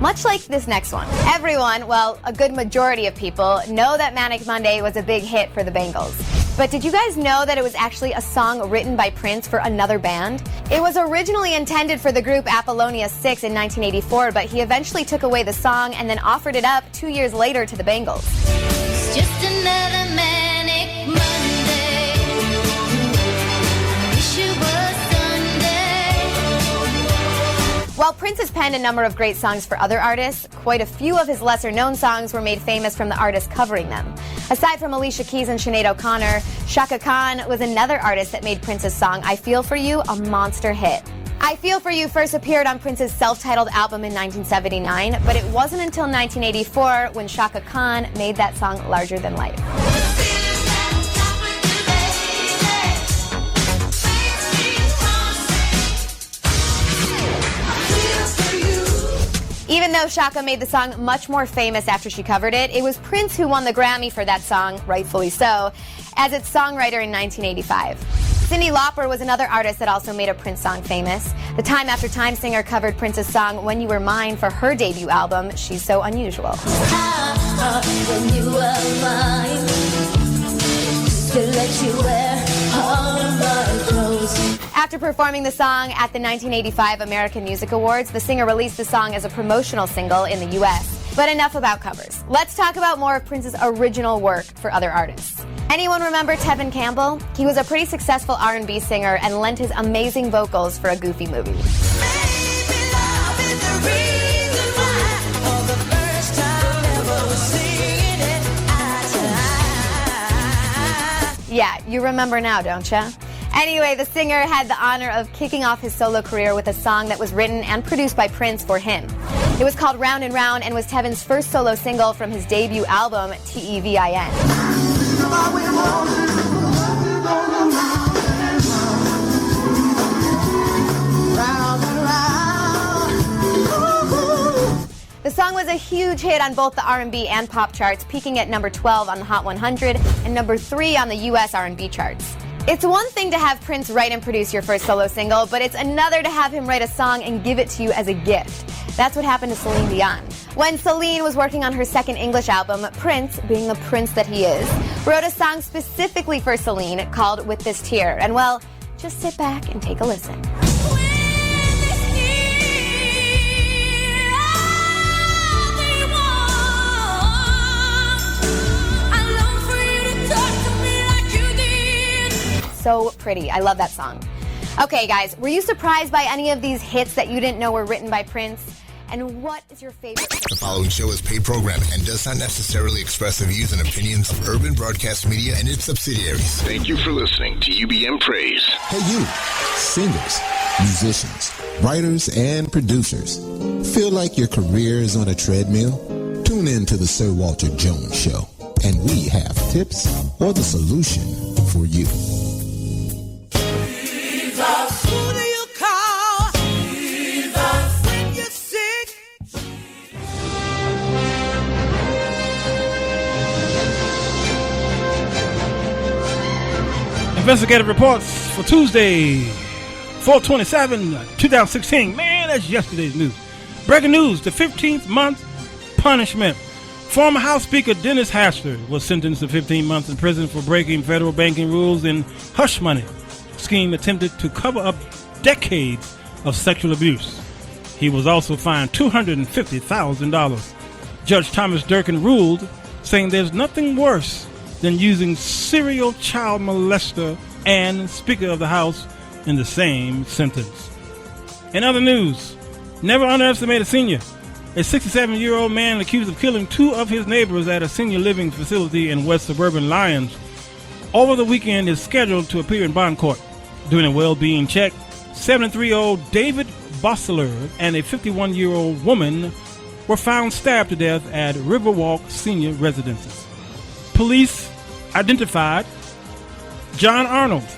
Much like this next one. Everyone, well, a good majority of people, know that Manic Monday was a big hit for the Bangles. But did you guys know that it was actually a song written by Prince for another band? It was originally intended for the group Apollonia 6 in 1984, but he eventually took away the song and then offered it up 2 years later to the Bangles. It's just another Manic Monday. Wish it was Sunday. While Prince has penned a number of great songs for other artists, quite a few of his lesser-known songs were made famous from the artists covering them. Aside from Alicia Keys and Sinead O'Connor, Chaka Khan was another artist that made Prince's song I Feel For You a monster hit. I Feel For You first appeared on Prince's self-titled album in 1979, but it wasn't until 1984 when Chaka Khan made that song larger than life. Even though Chaka made the song much more famous after she covered it, it was Prince who won the Grammy for that song, rightfully so, as its songwriter in 1985. Cyndi Lauper was another artist that also made a Prince song famous. The Time After Time singer covered Prince's song When You Were Mine for her debut album, She's So Unusual. When you were mine, to let you wear all of my clothes. After performing the song at the 1985 American Music Awards, the singer released the song as a promotional single in the U.S. But enough about covers. Let's talk about more of Prince's original work for other artists. Anyone remember Tevin Campbell? He was a pretty successful R&B singer and lent his amazing vocals for a Goofy movie. Yeah, you remember now, don't ya? Anyway, the singer had the honor of kicking off his solo career with a song that was written and produced by Prince for him. It was called Round and Round and was Tevin's first solo single from his debut album, Tevin. The song was a huge hit on both the R&B and pop charts, peaking at number 12 on the Hot 100 and number 3 on the U.S. R&B charts. It's one thing to have Prince write and produce your first solo single, but it's another to have him write a song and give it to you as a gift. That's what happened to Celine Dion. When Celine was working on her second English album, Prince, being the prince that he is, wrote a song specifically for Celine called With This Tear. And well, just sit back and take a listen. So pretty. I love that song. Okay, guys, were you surprised by any of these hits that you didn't know were written by Prince? And what is your favorite? The following show is paid programming and does not necessarily express the views and opinions of Urban Broadcast Media and its subsidiaries. Thank you for listening to UBM Praise. Hey you, singers, musicians, writers, and producers. Feel like your career is on a treadmill? Tune in to the Sir Walter Jones Show, and we have tips or the solution for you. Who do you call? Jesus. When you're sick. Investigative reports for Tuesday, 4/27/2016. Man, that's yesterday's news. Breaking news, the 15th month punishment. Former House Speaker Dennis Hastert was sentenced to 15 months in prison for breaking federal banking rules and hush money scheme attempted to cover up decades of sexual abuse. He was also fined $250,000. Judge Thomas Durkin ruled, saying there's nothing worse than using serial child molester and Speaker of the House in the same sentence. In other news, never underestimate a senior. A 67-year-old man accused of killing two of his neighbors at a senior living facility in West Suburban Lyons over the weekend is scheduled to appear in bond court. During a well-being check, 73-year-old David Bossler and a 51-year-old woman were found stabbed to death at Riverwalk Senior Residences. Police identified John Arnold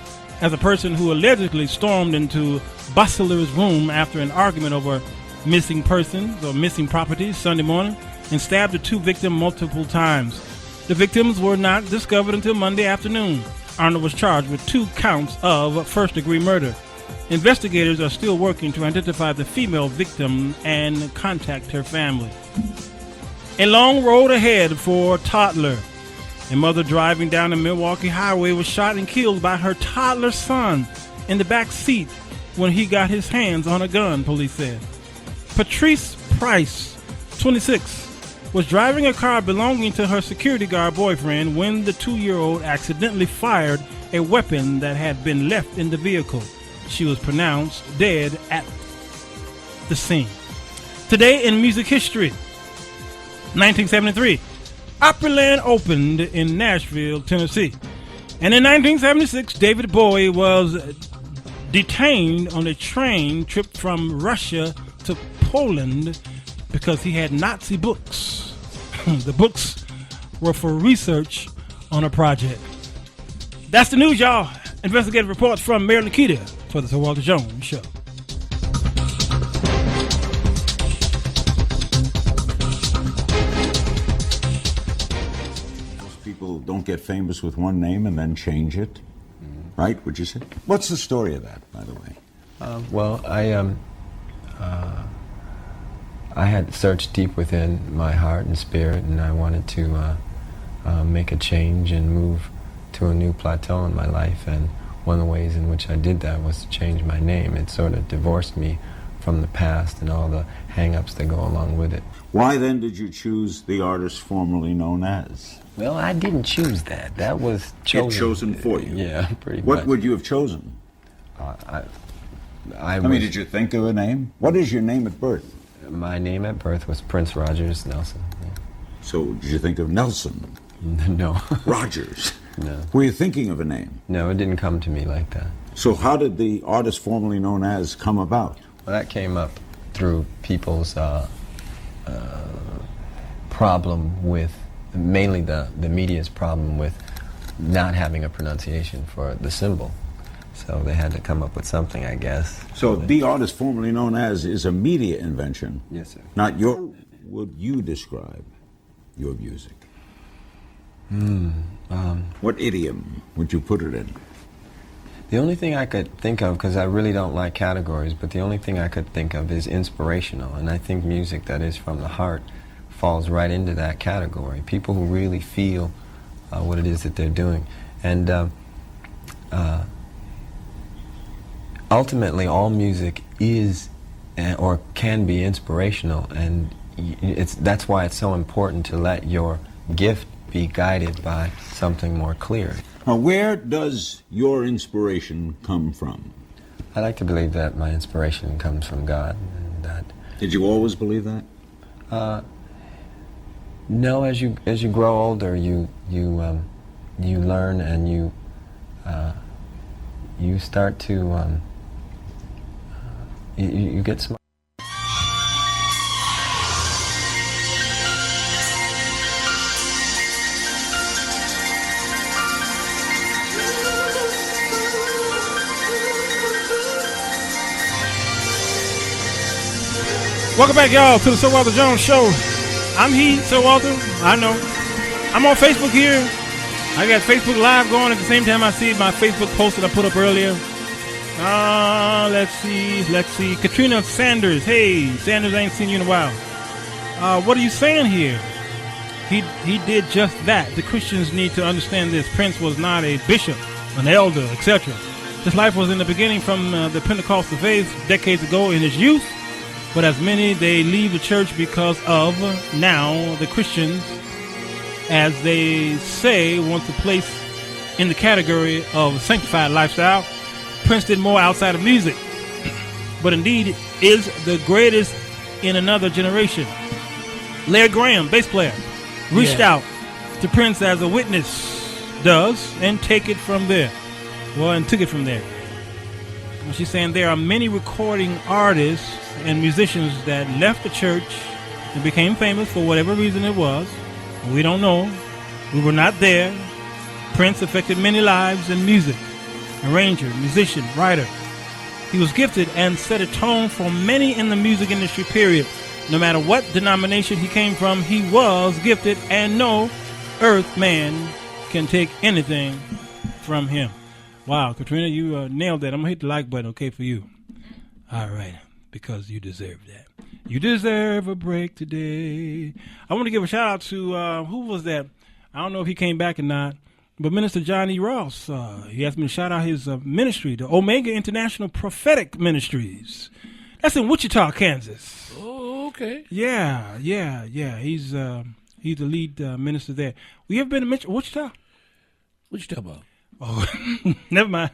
as a person who allegedly stormed into Bossler's room after an argument over missing persons or missing properties Sunday morning and stabbed the two victims multiple times. The victims were not discovered until Monday afternoon. Arnold was charged with 2 counts of first-degree murder. Investigators are still working to identify the female victim and contact her family. A long road ahead for a toddler. A mother driving down the Milwaukee highway was shot and killed by her toddler son in the back seat when he got his hands on a gun, police said. Patrice Price, 26, was driving a car belonging to her security guard boyfriend when the 2-year-old accidentally fired a weapon that had been left in the vehicle. She was pronounced dead at the scene. Today in music history, 1973, Opryland opened in Nashville, Tennessee. And in 1976, David Bowie was detained on a train trip from Russia to Poland because he had Nazi books. The books were for research on a project. That's the news, y'all. Investigative reports from Mayor Nikita for the Sir Walter Jones Show. Most people don't get famous with one name and then change it, right? Would you say? What's the story of that, by the way? Well, I had searched deep within my heart and spirit, and I wanted to make a change and move to a new plateau in my life. And one of the ways in which I did that was to change my name. It sort of divorced me from the past and all the hang-ups that go along with it. Why then did you choose the artist formerly known as? Well, I didn't choose that. That was chosen for you. Yeah, pretty much. What would you have chosen? I mean, did you think of a name? What is your name at birth? My name at birth was Prince Rogers Nelson. Yeah. So did you think of Nelson? No. Rogers? No. Were you thinking of a name? No, it didn't come to me like that. So how did the artist formerly known as come about? Well, that came up through people's problem with, mainly the media's problem with not having a pronunciation for the symbol. So they had to come up with something, I guess. So the artist formerly known as is a media invention. Yes, sir. Not your. How would you describe your music? What idiom would you put it in? The only thing I could think of, because I really don't like categories, but the only thing I could think of is inspirational. And I think music that is from the heart falls right into that category. People who really feel what it is that they're doing. And ultimately, all music is or can be inspirational, and that's why it's so important to let your gift be guided by something more clear. Now, where does your inspiration come from? I like to believe that my inspiration comes from God. And that. Did you always believe that? No. As you grow older, you learn and you start to you get smart. Welcome back, y'all, to the Sir Walter Jones Show. I'm Sir Walter. I know. I'm on Facebook here. I got Facebook Live going at the same time I see my Facebook post that I put up earlier. Let's see. Katrina Sanders. Hey, Sanders, I ain't seen you in a while. What are you saying here? He did just that. The Christians need to understand this. Prince was not a bishop, an elder, etc. His life was in the beginning from the Pentecostal faith decades ago in his youth. But as many, they leave the church because of now the Christians, as they say, want to place in the category of sanctified lifestyle. Prince did more outside of music, but indeed is the greatest in another generation. Larry Graham, bass player, reached out to Prince as a witness does and took it from there. She's saying there are many recording artists and musicians that left the church and became famous for whatever reason it was. We don't know. We were not there. Prince affected many lives in music. Arranger, musician, writer. He was gifted and set a tone for many in the music industry, period. No matter what denomination he came from, he was gifted, and no earth man can take anything from him. Wow, Katrina, you nailed that. I'm going to hit the like button, okay, for you. All right, because you deserve that. You deserve a break today. I want to give a shout out to, who was that? I don't know if he came back or not, but Minister John E. Ross. He asked me to shout out his ministry, the Omega International Prophetic Ministries. That's in Wichita, Kansas. Oh, okay. Yeah. He's the lead minister there. You ever been to Wichita? What you talking about? Oh, never mind.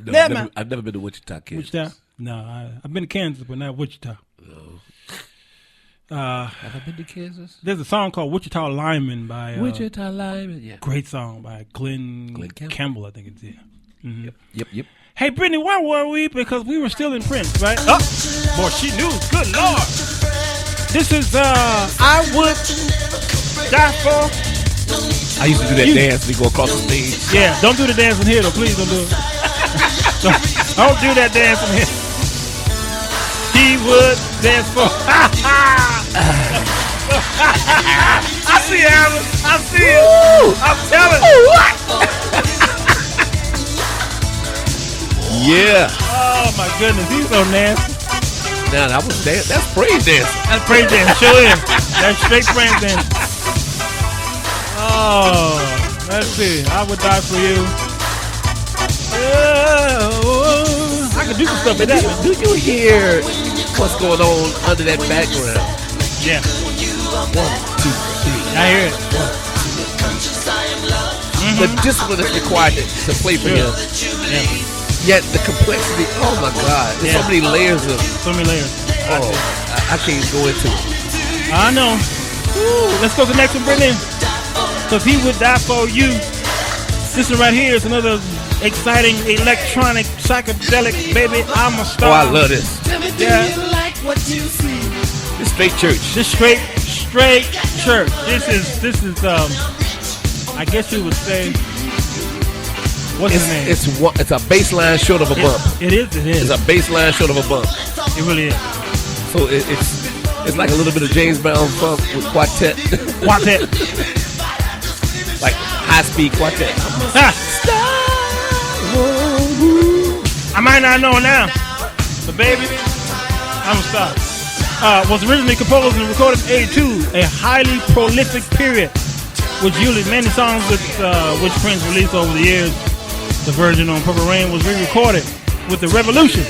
No, I've never been to Wichita, Kansas. Wichita? No, I've been to Kansas, but not Wichita. Have I been to Kansas? There's a song called Wichita Lineman by Wichita Lineman, yeah. Great song by Glenn Campbell, I think it's here. Mm-hmm. Yep. Hey, Brittany, why were we? Because we were still in Prince, right? Oh, boy, she knew. Good Lord. This is I Would Die For. I used to do that dance when you go across the stage. Yeah, don't do the dance in here, though. Please don't do it. don't do that dance in here. He would dance for. I see it, Alan. I see it. I'm telling you. Yeah. Oh, my goodness. He's so nasty. Now, that was dance. That's praise dance. That's praise dance. Sure is. That's straight praise dance. Oh, let's see. I would die for you. Oh, I can do some stuff with that. Do you hear what's going on under that background? Yeah. 1, 2, 3. I hear it. The discipline is required to play for him. Yeah. Yet the complexity, oh my God, there's so many layers of. So many layers. Oh, I can't go into it. I know. Ooh, let's go to the next one, Brittany. Because he would die for you. This one right here is another exciting electronic psychedelic baby. I'm a star. Oh, I love this. Yeah. This straight church. This straight church. This is I guess you would say. What's his name? It's a baseline short of a bump. It is. It's a baseline short of a bump. It really is. So it's like a little bit of James Brown funk with quartet. Quartet. Like high speed quartet. I might not know now, but baby, I'm a star. Was originally composed and recorded in 82, a highly prolific period, which yielded many songs which Prince released over the years. The version on Purple Rain was re-recorded with The Revolution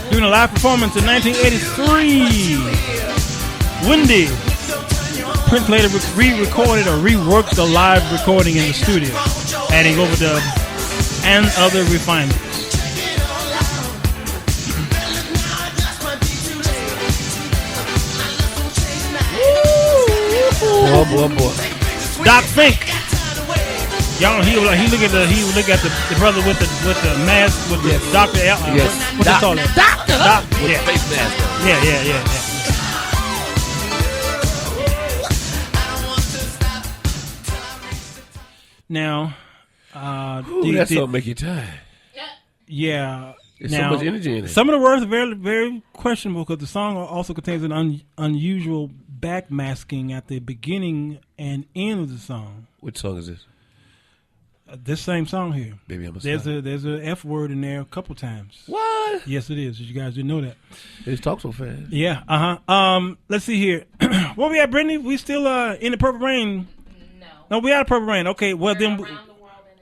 during a live performance in 1983. Windy. Prince later re-recorded or reworked the live recording in the studio, adding overdubs and other refinements. Boy. Doc Fink. Y'all, he look at the brother with the mask with the Dr. L. Yes. What they call it? Doctor. With Yeah. the face mask on. Yeah. Now, That song make you tired. Yeah. There's Now, so much energy in it. Some of the words are very, very questionable because the song also contains an unusual backmasking at the beginning and end of the song. Which song is this? This same song here. Baby, I'm a There's star. a F word in there a couple times. What? Yes, it is. You guys didn't know that. They just talk so fast. Yeah. Let's see here. Where we at, Brittany? We still in the Purple Rain? No, we out of Purple Rain. Okay. Well, then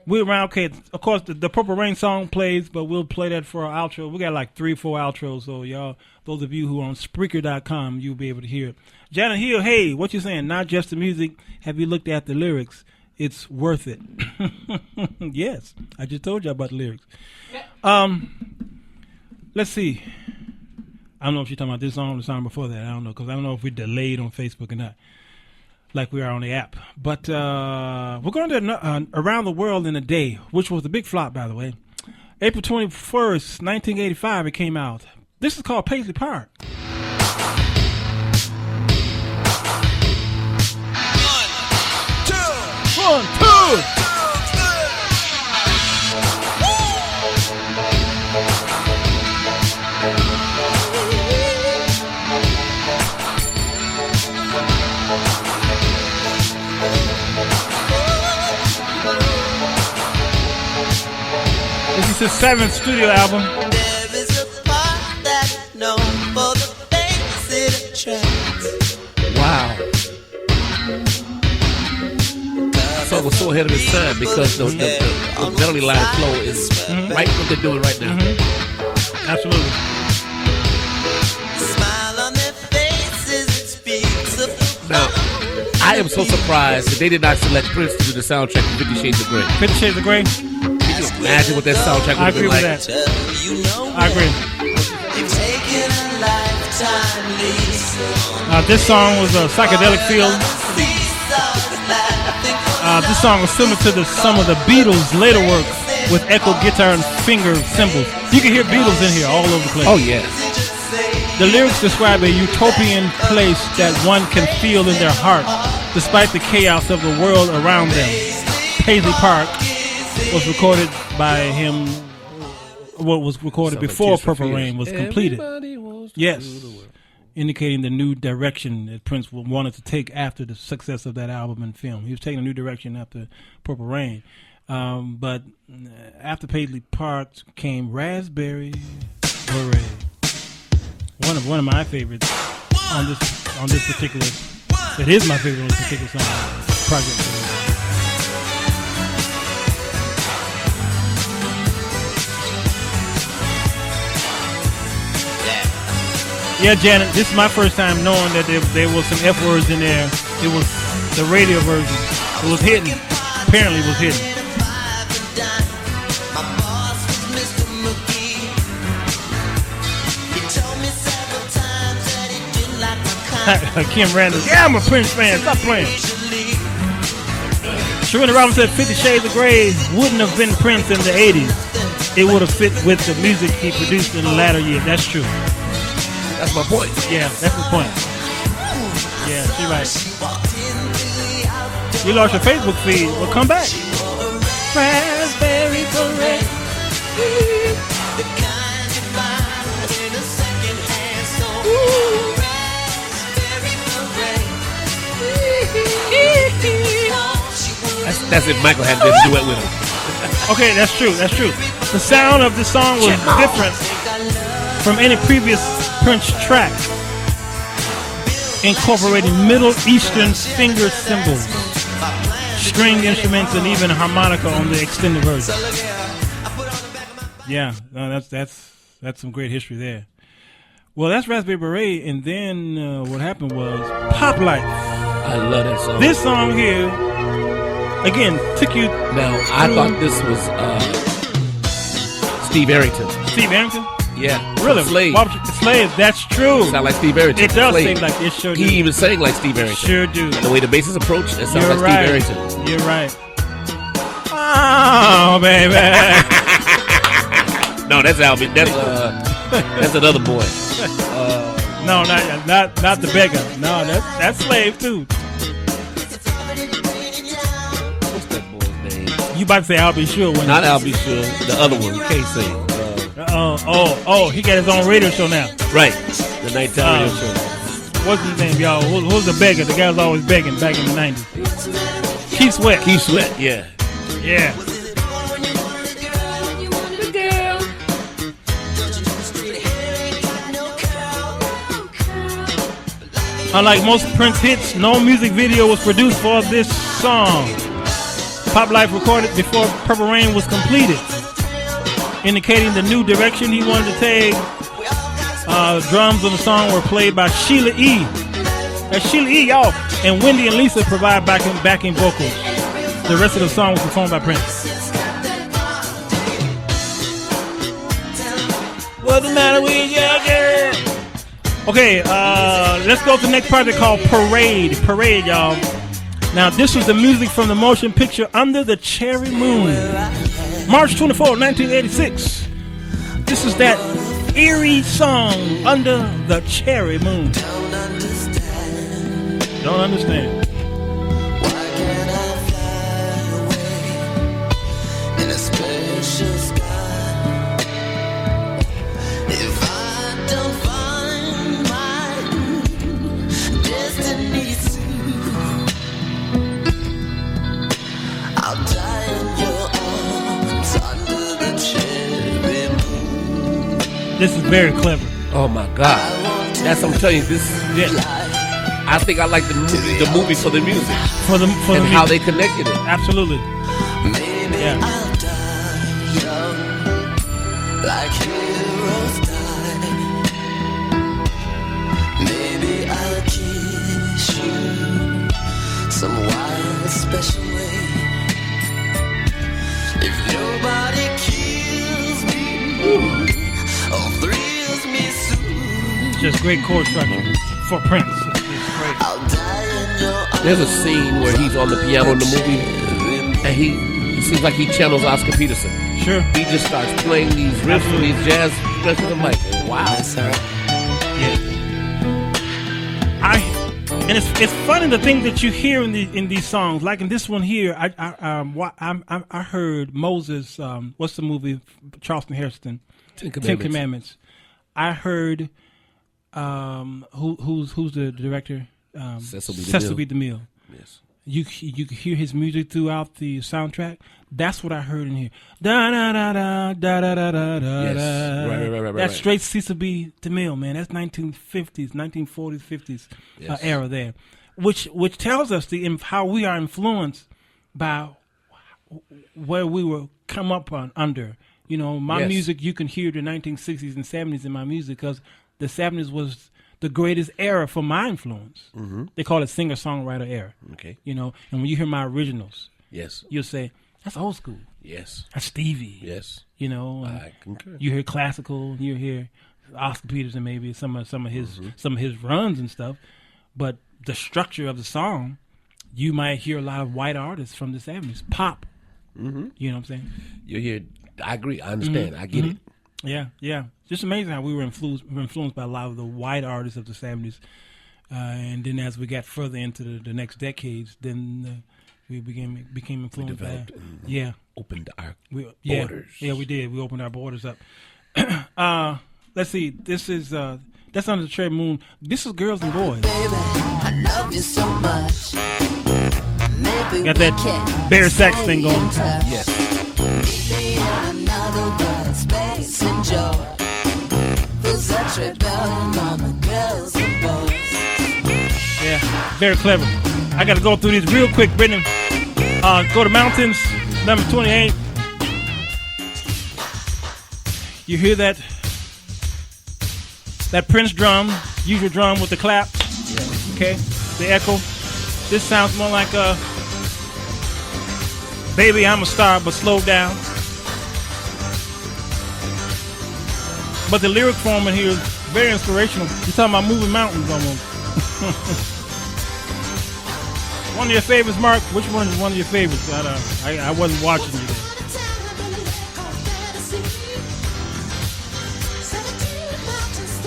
we're around. Okay. Of course, the Purple Rain song plays, but we'll play that for our outro. We got like 3-4 outros. So y'all, those of you who are on Spreaker.com, you'll be able to hear it. Janet Hill, hey, what you saying? Not just the music. Have you looked at the lyrics? It's worth it. Yes, I just told you about the lyrics. Let's see. I don't know if you're talking about this song or the song before that. I don't know, because I don't know if we're delayed on Facebook or not, like we are on the app. But we're going to Around the World in a Day, which was a big flop, by the way. April 21st, 1985, it came out. This is called Paisley Park. One, two. This is his 7th studio album. There is a part that's known for the things it attracts. Wow. The song was so ahead of its time because the melody line flow is right what they're doing right now. Absolutely. Smile on their faces, it speaks of the Now, I am so surprised that they did not select Prince to do the soundtrack of 50 Shades of Grey. 50 Shades of Grey? Can you imagine what that soundtrack would have been like? I agree with that. I agree. You've taken a lifetime lease. This song was a psychedelic feel. This song was similar to some of the Beatles' later work with echo guitar and finger cymbals. You can hear Beatles in here all over the place. Oh, yeah. The lyrics describe a utopian place that one can feel in their heart, despite the chaos of the world around them. Paisley Park was recorded by him. What was recorded before Purple Rain was completed. Yes, indicating the new direction that Prince wanted to take after the success of that album and film. He was taking a new direction after Purple Rain. But after Paisley Park came Raspberry Beret. One of my favorites on this particular. It is my favorite on this particular song project. Yeah, Janet, this is my first time knowing that there was some F words in there. It was the radio version. It was hidden. Apparently it was hidden. Kim Randall. Yeah, I'm a Prince fan. Stop playing. Serena Robbins said 50 Shades of Grey wouldn't have been Prince in the 80s. It would have fit with the music he produced in the latter years. That's true. That's my point. Yeah, that's the point. Yeah, she's right. You lost your Facebook feed. Well, come back. Raspberry beret. That's if Michael had to duet with him. Okay, that's true. That's true. The sound of the song was different from any previous Prince track, incorporating Middle Eastern finger cymbals, string instruments, and even harmonica on the extended version. Yeah, no, that's some great history there. Well, that's Raspberry Beret, and then what happened was Pop Life. I love that song. This song here, again, took you. Now, I thought this was Steve Arrington. Steve Arrington? Yeah. Really? Slave. Slave, that's true. Sound like Steve Arrington. It does Slave. seem like it sure do. He even sang like Steve Arrington. Sure do. And the way the bass is approached, it sounds like right. Steve Arrington. You're right. Oh, baby. No, that's Albie. That's another boy. No, not the beggar. No, that's Slave too. What's that boy's name? You about to say I'll be sure when Not Albie Sure, the other one. You can't say. He got his own radio show now. Right, the nighttime radio show. What's his name, y'all? Who's the beggar? The guy was always begging back in the 90s. Keith Sweat. Keith Sweat, yeah. Yeah. Unlike most Prince hits, no music video was produced for this song. Pop Life recorded before Purple Rain was completed, indicating the new direction he wanted to take. Drums on the song were played by Sheila E. That's Sheila E, y'all. And Wendy and Lisa provide backing vocals. The rest of the song was performed by Prince. What's the matter with you, girl? Okay, let's go to the next project called Parade. Parade, y'all. Now, this was the music from the motion picture Under the Cherry Moon. March 24, 1986. This is that eerie song, Under the Cherry Moon. Don't understand. In a special sky. If I don't find my destiny soon, I'll die in your arms under the cherry moon. This is very clever. Oh my God! That's I'm telling you. This. Yeah. I think I like the movie for the music, for the how they connected it. Absolutely. Maybe yeah. I'll die young, like heroes die. Maybe I'll kiss you some wild, special way. If nobody kills me or thrills me soon, just great chord structure for Prince. There's a scene where he's on the piano in the movie, and he seems like he channels Oscar Peterson. Sure. He just starts playing these riffs and these jazz stretches. I'm like, wow. Yeah. And it's funny the things that you hear in these songs. Like in this one here, I heard Moses. What's the movie? Charleston Heston. Ten Commandments. I heard. Who's the director? Cecil B. DeMille. Yes. You could hear his music throughout the soundtrack. That's what I heard in here. Da da da da da da da da da. Yes. Right. That's straight Cecil B. DeMille, man. That's 1940s, 50s yes. Era there, which tells us how we are influenced by where we were come up under. You know, my music, you can hear the 1960s and 70s in my music because the 70s was the greatest era for my influence. Mhm. They call it singer-songwriter era. Okay. You know, and when you hear my originals, Yes. you'll say, that's old school. Yes. That's Stevie. Yes. You know, and I concur. you hear classical, you hear Oscar Peterson, maybe some of his runs and stuff, but the structure of the song, you might hear a lot of white artists from the 70s, pop. Mm-hmm. You know what I'm saying? You hear? I agree. I understand. I get it. Yeah. Just amazing how we were influenced by a lot of the white artists of the 70s, and then as we got further into the next decades, then we became influenced by. Yeah. Opened our borders. Yeah, we did. We opened our borders up. Let's see. This is that's Under the Tread Moon. This is Girls and Boys. I love you so much. Maybe Got that bare sax thing going. Yes. Maybe another world, space and joy. There's a rebellion on the girls and boys. Yeah, very clever. I got to go through these real quick, Brittany. Go to Mountains, number 28. You hear that Prince drum, usual drum with the clap. Yeah. Okay, the echo. This sounds more like Baby I'm a Star, but slowed down. But the lyric form in here is very inspirational. You're talking about moving mountains almost. One of your favorites, Mark? Which one is one of your favorites? I wasn't watching you there.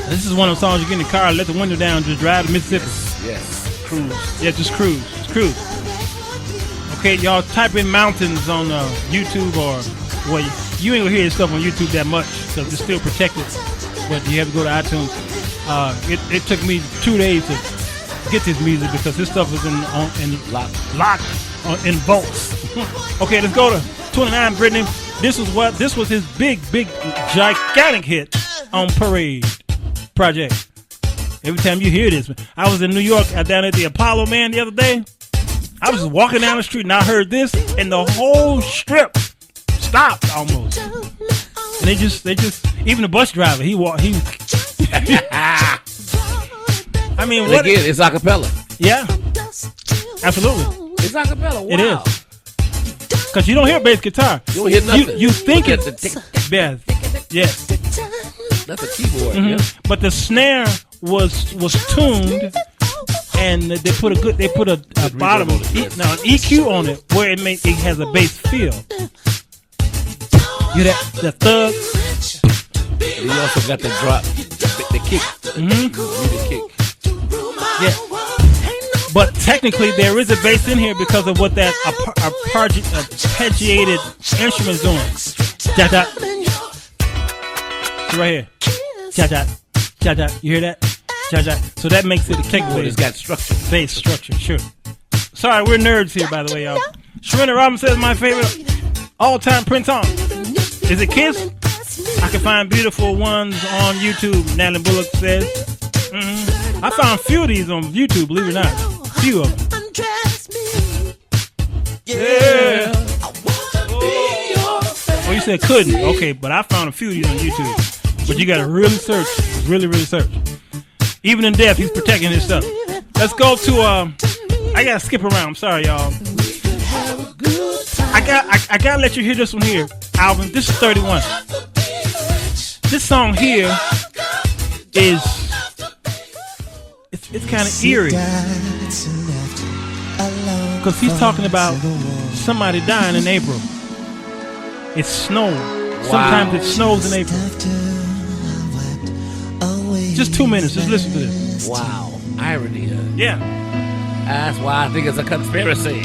This is one of the songs you get in the car, let the window down, just drive to Mississippi. Yes. Cruise. Yeah, just cruise. Just cruise. Okay, y'all type in mountains on YouTube or, well, you ain't gonna hear this stuff on YouTube that much because it's still protected. But you have to go to iTunes. It took me 2 days to get this music because this stuff is locked in vaults. Okay, let's go to 29, Brittany. This was his big, gigantic hit on Parade Project. Every time you hear this, I was in New York down at the Apollo, man, the other day. I was just walking down the street and I heard this, and the whole strip stopped almost. And they just even the bus driver, he I mean, what? Again, it's a cappella. Yeah, absolutely. It's a cappella. Wow. It is. Because you don't hear bass guitar. You don't hear nothing. You think it's bass. Yes. That's a keyboard. Mm-hmm. Yeah. But the snare was tuned, and they put a bottom an EQ on it where it has a bass feel. You the thug. You also got the drop, the kick. Mm-hmm. The kick. Yeah. But technically, there is a bass in here because of what that arpeggiated instrument is doing. Ja-ja. It's right here. Ja-ja. Ja-ja. You hear that? Ja-ja. So that makes it a kick bass. It's got structure. Bass structure, sure. Sorry, we're nerds here, by the way, y'all. Sharina Robinson says my favorite all-time Prince song. Is it Kiss? I can find beautiful ones on YouTube, Natalie Bullock says. Mm-hmm. I found a few of these on YouTube, believe it or not. A few of them. Yeah. Oh, you said couldn't. Okay, but I found a few of these on YouTube. But you gotta really search. Really search. Even in death, he's protecting his stuff. Let's go to I gotta skip around. I'm sorry, y'all. I gotta let you hear this one here, Alvin. This is 31. This song here is it's kind of eerie because he's talking about somebody dying in April. It's snowing. Wow. Sometimes it snows in April. Just 2 minutes. Just listen to this. Wow, irony. Yeah. That's why I think it's a conspiracy.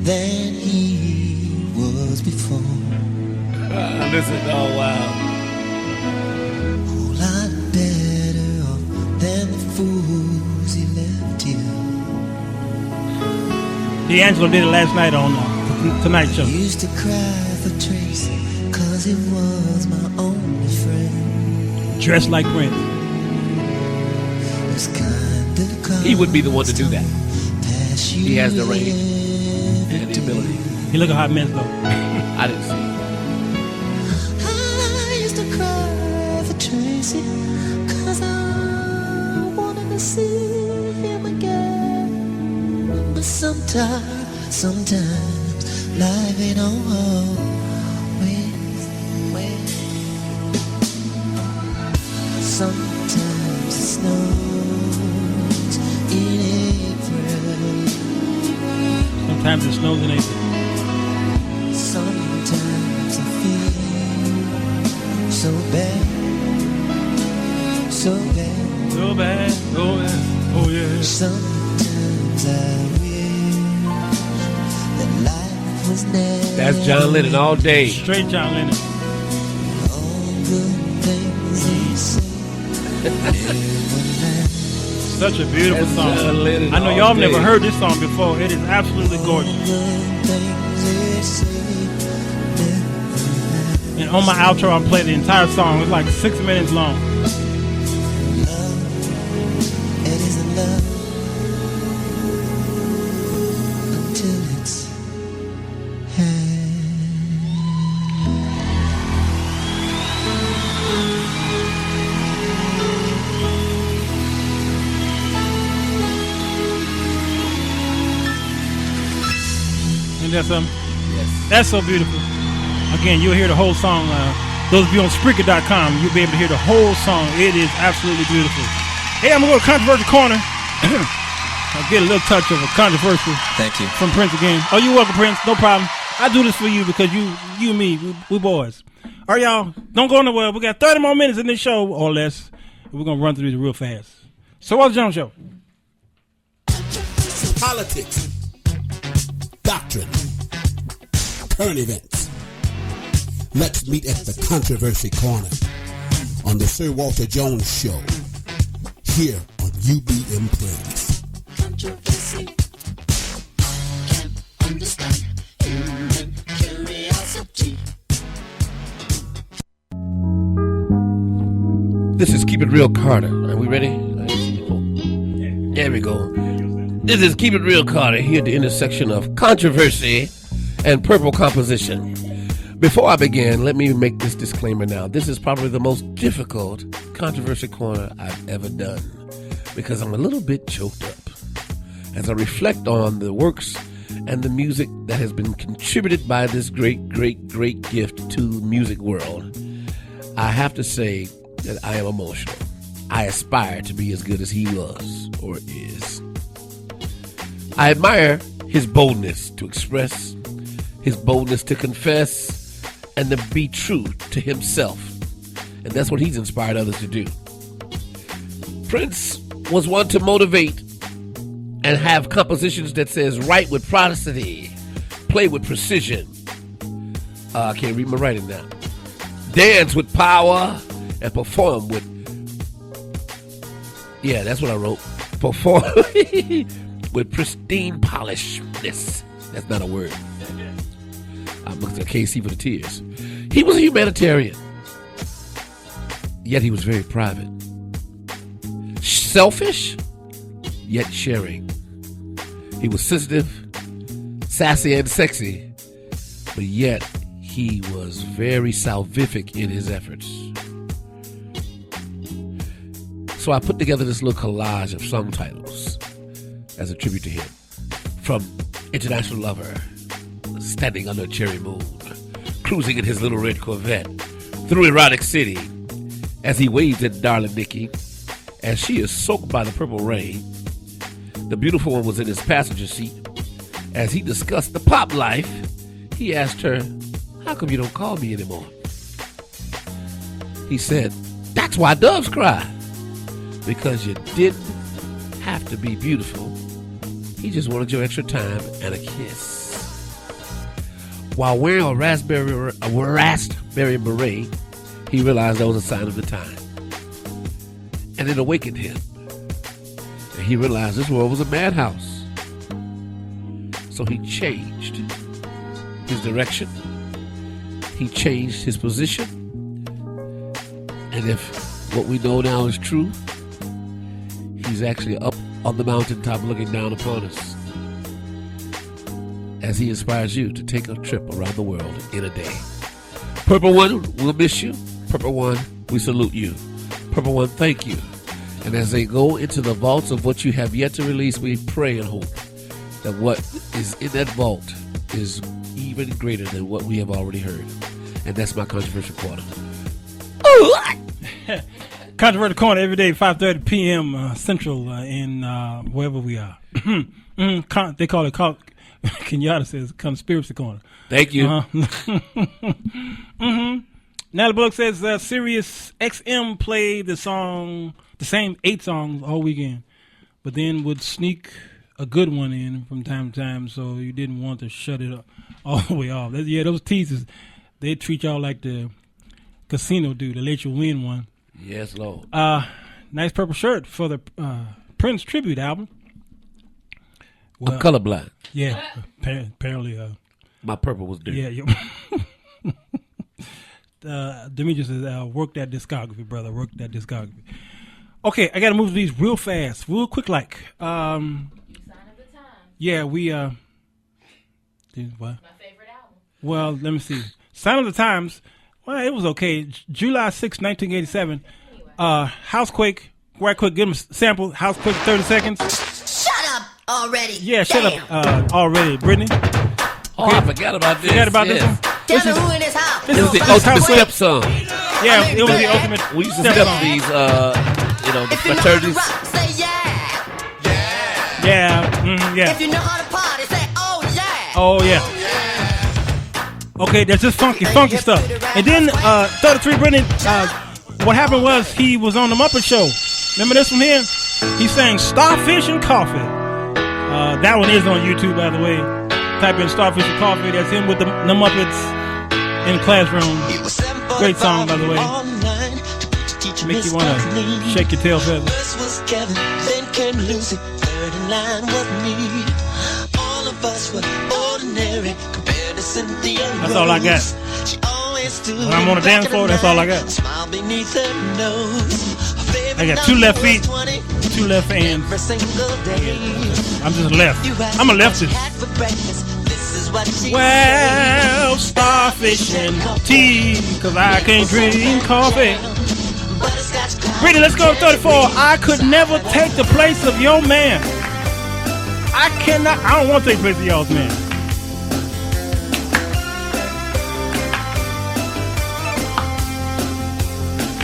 Than he was before. Listen, oh wow. Whole lot better off than the fools he left here. D'Angelo did it last night on Tonight Show. Used to cry for Tracy, cause he was my only friend. Dressed like Prince. He would be the one to do that. He has the range and the ability. He look a hot mess though. I didn't see it. I used to cry for easy, 'cause I wanted to see him again. But sometimes life ain't always well. Sometimes it snows in April. Sometimes it snows in April. Sometimes I feel so bad, so bad, so bad, oh yeah, oh yeah. Sometimes I wish that life was never. That's John Lennon all day. Straight John Lennon. All good things they say. Such a beautiful That's song. John Lennon I know all y'all have day. never heard this song before. It is absolutely gorgeous. And on my outro, I'm playing the entire song. It's like 6 minutes long. It isn't love until it's Ain't that something? Yes. That's so beautiful. Again, you'll hear the whole song. Those of you on Spreaker.com, you'll be able to hear the whole song. It is absolutely beautiful. Hey, I'm going to go to Controversial Corner. I'll get a little touch of a controversial. Thank you. From Prince again. Oh, you're welcome, Prince. No problem. I do this for you because you and me, we boys. All right, y'all. Don't go nowhere. We got 30 more minutes in this show or less. We're going to run through these real fast. So what's the Jones Show? Politics, doctrine, current events. Let's meet at the Controversy Corner on the Sir Walter Jones Show here on UBM Praise. controversy. Can't understand human curiosity. This is Keep It Real Carter. Are we ready? There we go. This is Keep It Real Carter here at the intersection of controversy and purple composition. Before I begin, let me make this disclaimer now. This is probably the most difficult Controversy Corner I've ever done because I'm a little bit choked up as I reflect on the works and the music that has been contributed by this great, great, great gift to the music world. I have to say that I am emotional. I aspire to be as good as he was or is. I admire his boldness to express, his boldness to confess, and to be true to himself. And that's what he's inspired others to do. Prince was one to motivate and have compositions that says write with prosody, play with precision. I can't read my writing now. Dance with power and perform with, yeah, that's what I wrote. Perform with pristine polishness. That's not a word. I can't see for the tears. He was a humanitarian, yet he was very private. Selfish, yet sharing. He was sensitive, sassy, and sexy, but yet he was very salvific in his efforts. So I put together this little collage of song titles as a tribute to him. From International Lover, Standing Under a Cherry Moon, cruising in his little red Corvette through Erotic City as he waves at Darling Nikki as she is soaked by the purple rain. The beautiful one was in his passenger seat. As he discussed the pop life, he asked her, "How come you don't call me anymore?" He said, "That's why doves cry. Because you didn't have to be beautiful. He just wanted your extra time and a kiss." While wearing a raspberry beret, he realized that was a sign of the time. And it awakened him. And he realized this world was a madhouse. So he changed his direction. He changed his position. And if what we know now is true, he's actually up on the mountaintop looking down upon us as he inspires you to take a trip around the world in a day. Purple One, we'll miss you. Purple One, we salute you. Purple One, thank you. And as they go into the vaults of what you have yet to release, we pray and hope that what is in that vault is even greater than what we have already heard. And that's my controversial corner. Controversial Corner every day, 5:30 p.m. Central in wherever we are. They call it, Kenyatta says, Conspiracy Corner. Thank you. Natalie Bullock says Sirius XM played the same 8 songs all weekend, but then would sneak a good one in from time to time, so you didn't want to shut it up all the way off. Those teasers, they treat y'all like the casino do, the let you win one. Yes, Lord. Nice purple shirt for the Prince tribute album. I'm colorblind. Yeah, apparently. My purple was dirty. Yeah. Demetrius says, work that discography, brother. Work that discography. Okay, I got to move to these real fast, real quick like. Yeah, we... what? My favorite album. Well, let me see. Sign of the Times. Well, it was okay. July 6, 1987. Housequake. Right quick, give him a sample. Housequake, 30 seconds. Shut up already. Yeah, shut up already, Brittany. Oh, I forgot about this. Forgot about this one? Tell me who in this house. This is the ultimate step song. Yeah, it was the ultimate We used to step these, the fraternities. Yeah. If you know how to party, say, oh yeah. Oh, yeah. Okay, that's just funky stuff. And then 33 Brittany, what happened was he was on the Muppet Show. Remember this one here? He sang Starfish and Coffee. That one is on YouTube, by the way. Type in Starfish and Coffee. That's him with the Muppets in the classroom. Great song, by the way. Make you want to shake your tail feathers. First was Kevin, then came Lucy, third in line was me. All of us were ordinary compared to Cynthia. That's all I got. When I'm on the dance floor, that's all I got. Smile beneath her nose. I got 2 left feet, 2 left hands. I'm just left. I'm a leftist. Well, starfish and tea, cause I can't drink coffee. Brittany, let's go to 34. I could never take the place of your man. I don't want to take the place of y'all's man.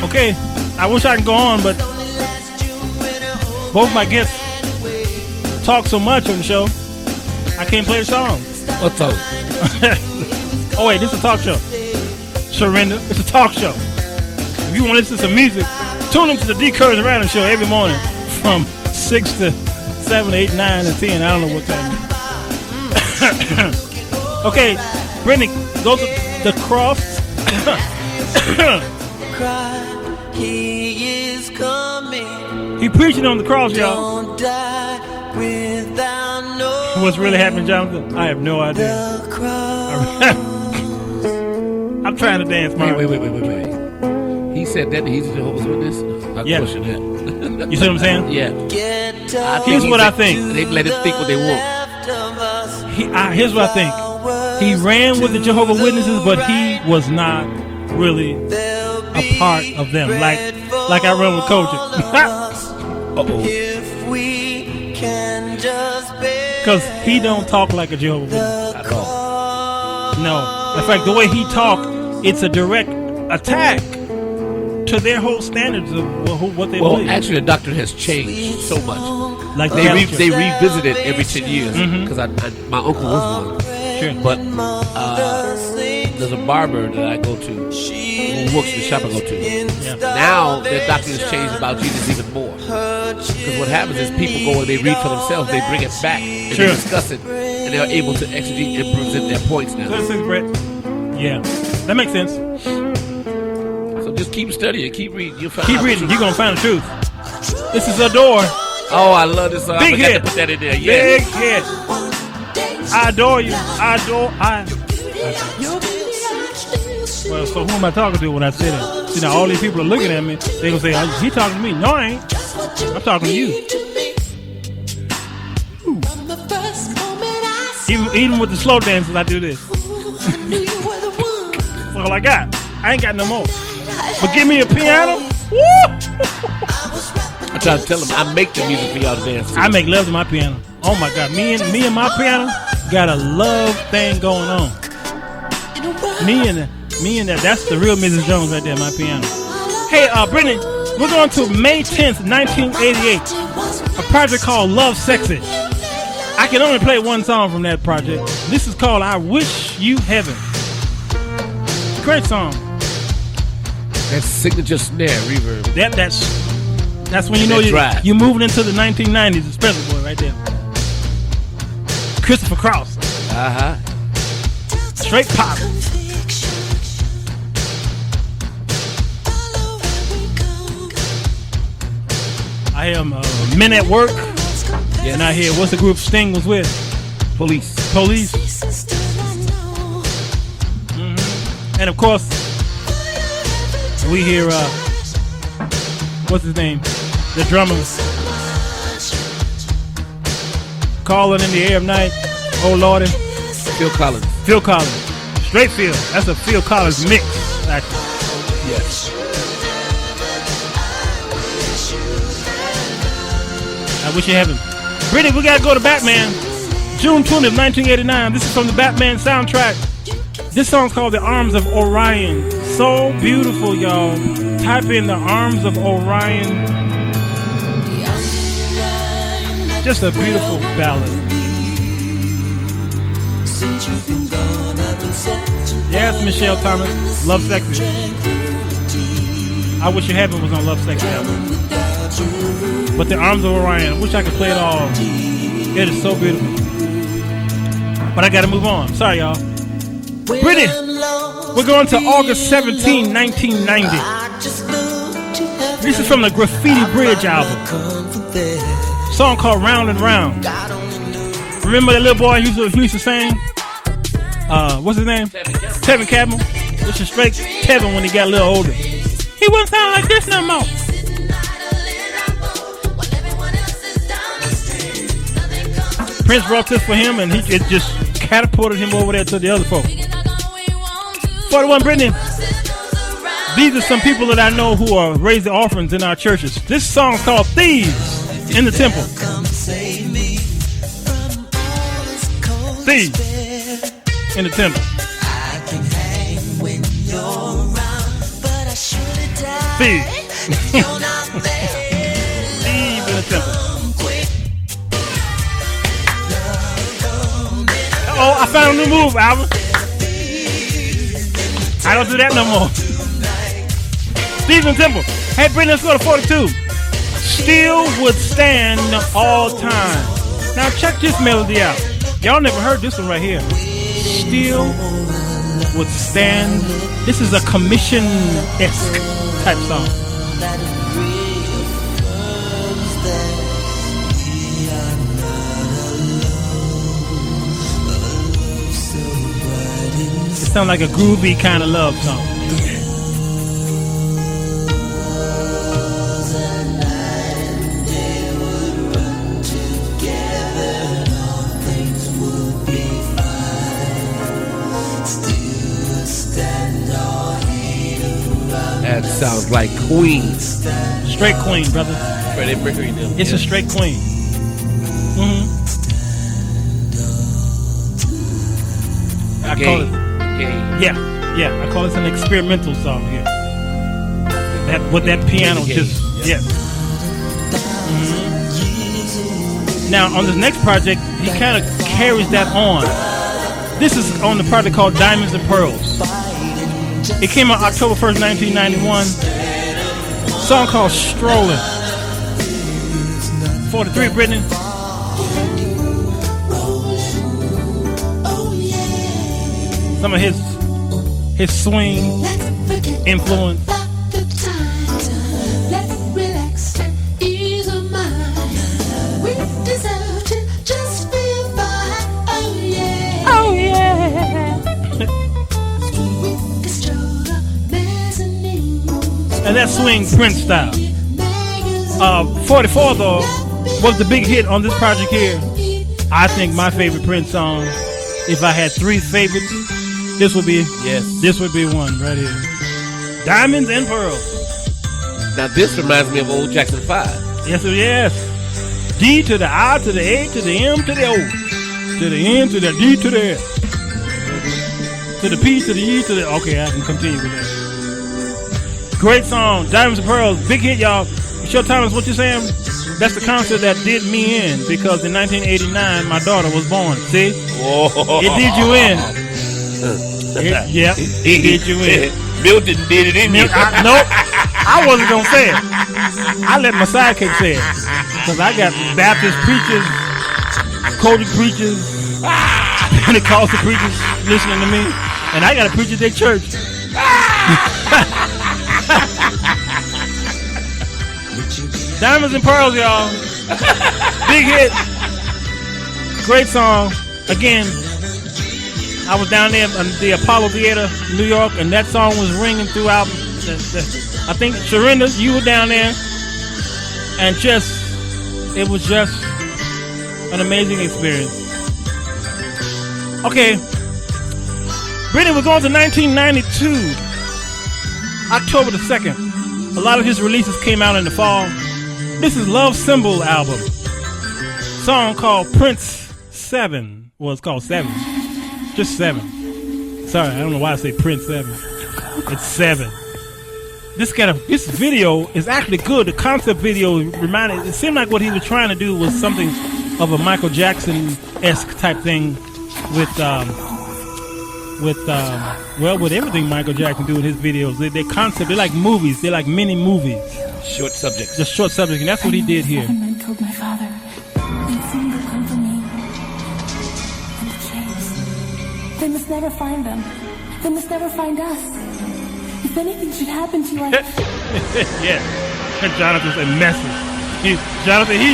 Okay, I wish I could go on, but both my guests talk so much on the show, I can't play the song. What talk? Oh wait, this is a talk show. Surrender. It's a talk show. If you want to listen to some music, tune into the D. Curtis and Random Show every morning from 6 to 7, 8, 9, and 10. I don't know what time. Okay, Brittany, go to the cross. He is coming. He preaching on the cross, y'all. Don't die without no. What's really happening, Jonathan? I have no idea. I'm trying to dance, man. Wait. He said that he's a Jehovah's Witness. I question that. You see what I'm saying? Yeah. Here's what I think. They let it think what they want. Here's what I think. He ran with the Jehovah's Witnesses, but he was not really a part of them. Like I run with Kojic. Because he don't talk like a Jehovah's Witness at all. No. In fact, the way he talk, it's a direct attack to their whole standards of what they believe. Well, actually, the doctrine has changed so much. Like they revisit it every 10 years. Because my uncle was one. Sure. But there's a barber that I go to, who works in the shop I go to. Yeah. Now their doctrine has changed about Jesus even more. Because what happens is people go and they read for themselves, they bring it back, and they discuss it, and they're able to exegete and present their points now. That's it, Brett. Yeah, that makes sense. So just keep studying, keep reading. You'll find keep reading, you're going to find the truth. This is Adore. Oh, I love this song. Big I forgot hit. to put that in there. Yeah. Big hit. I adore you. Well, so who am I talking to when I say that? See, now all these people are looking at me. They're going to say, he talking to me. No, I ain't. I'm talking to you. Even with the slow dances, I do this. That's all I got. I ain't got no more. But give me a piano, I try to tell them I make the music for y'all to dance to. I make love to my piano. Oh my God, me and my piano got a love thing going on. Me and that. That's the real Mrs. Jones right there, my piano. Hey, Brittany, we're going to May 10th, 1988. A project called Love Sexy. I can only play one song from that project. This is called I Wish You Heaven. Great song. That signature snare reverb. That's when you know you're moving into the 1990s, especially boy right there. Christopher Cross. Straight pop. I hear Men at Work. Yeah, and I hear what's the group Sting was with? Police. And of course, we hear what's his name? The drummer calling in the air of night. Oh Lordy. Phil Collins. Straight Phil. That's a Phil Collins mix, actually. Yes. I wish you heaven. Brittany, we gotta go to Batman. June 20th, 1989. This is from the Batman soundtrack. This song's called The Arms of Orion. So beautiful, y'all. Type in The Arms of Orion. Just a beautiful ballad. Yes, Michelle Thomas. Love Sexy. I Wish You Heaven was on Love Sexy album. But The Arms of Orion, I wish I could play it all. It is so beautiful. But I gotta move on. Sorry, y'all. Brittany, we're going to August 17, 1990. This is from the Graffiti Bridge album. Song called Round and Round. Remember that little boy who used to sing? What's his name? Tevin Campbell. This is straight Tevin when he got a little older. He wouldn't sound like this no more. Prince wrote this for him, and it just catapulted him over there to the other folk. 41 Brittany. These are some people that I know who are raising offerings in our churches. This song's called Thieves in the Temple. Thieves in the Temple. Thieves. Thieves in the Temple. Oh, I found a new move, Alvin. I don't do that no more. Stephen Temple. Hey, Brittany, let's go to 42. Still Would Stand All Time. Now, check this melody out. Y'all never heard this one right here. Still Would Stand. This is a commission-esque type song. It sounds like a groovy kind of love song. That sounds like Queen. Straight Queen, brother. Freddie Mercury. It's a straight Queen. Mm-hmm. I call it. Yeah. I call it an experimental song here. That with that piano just Mm-hmm. Now on this next project, he kind of carries that on. This is on the project called Diamonds and Pearls. It came out October 1st, 1991. Song called Strolling. 43, Brittany. Some of his swing influence. Oh yeah. And that swing Prince style. 44 though was the big hit on this project here. I think my favorite Prince song, if I had three favorites, this would be one right here. Diamonds and Pearls. Now this reminds me of old Jackson 5. Yes, yes. D to the I to the A to the M to the O. To the N to the D to the S. To the P to the E to the... Okay, I can continue with that. Great song. Diamonds and Pearls. Big hit, y'all. Michelle Thomas, what you saying? That's the concert that did me in because in 1989, my daughter was born. See? Whoa. It did you in. It did you in. Milton did it in you. Nope. I wasn't going to say it. I let my sidekick say it. Because I got Baptist preachers, Cody preachers, Pentecostal preachers listening to me. And I got to preach at their church. Diamonds and Pearls, y'all. Big hit. Great song. Again, I was down there at the Apollo Theater, New York, and that song was ringing throughout. I think, Sharinda, you were down there. And it was just an amazing experience. Okay. Brittany, we're going to 1992. October the 2nd. A lot of his releases came out in the fall. This is Love Symbol album. Song called Prince 7. Well, it's called 7. Just 7. Sorry, I don't know why I say Prince 7. It's 7. This video is actually good. The concept video it seemed like what he was trying to do was something of a Michael Jackson-esque type thing with everything Michael Jackson do in his videos. They're concept, they're like movies. They're like mini movies. Short subjects. Just short subjects, and that's what he did here. Men killed my father, and soon will come for me. And the chains. They must never find them. They must never find us. If anything should happen to you, yeah. Jonathan's a messy. He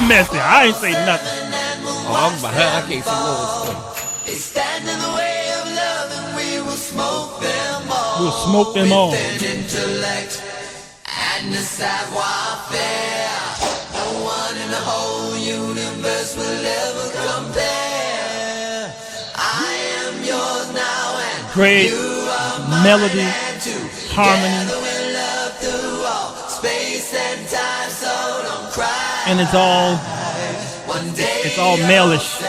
messy. I ain't say nothing. Oh, I'm behind. I can't see no stuff. They stand in the way of love, and we will smoke them all. We'll smoke them all. With an intellect and a savoir-faire. No one in the whole universe will ever compare. I am yours now, and great you are melody, mine, harmony, we'll love through all space and time. So don't cry. and it's all male-ish.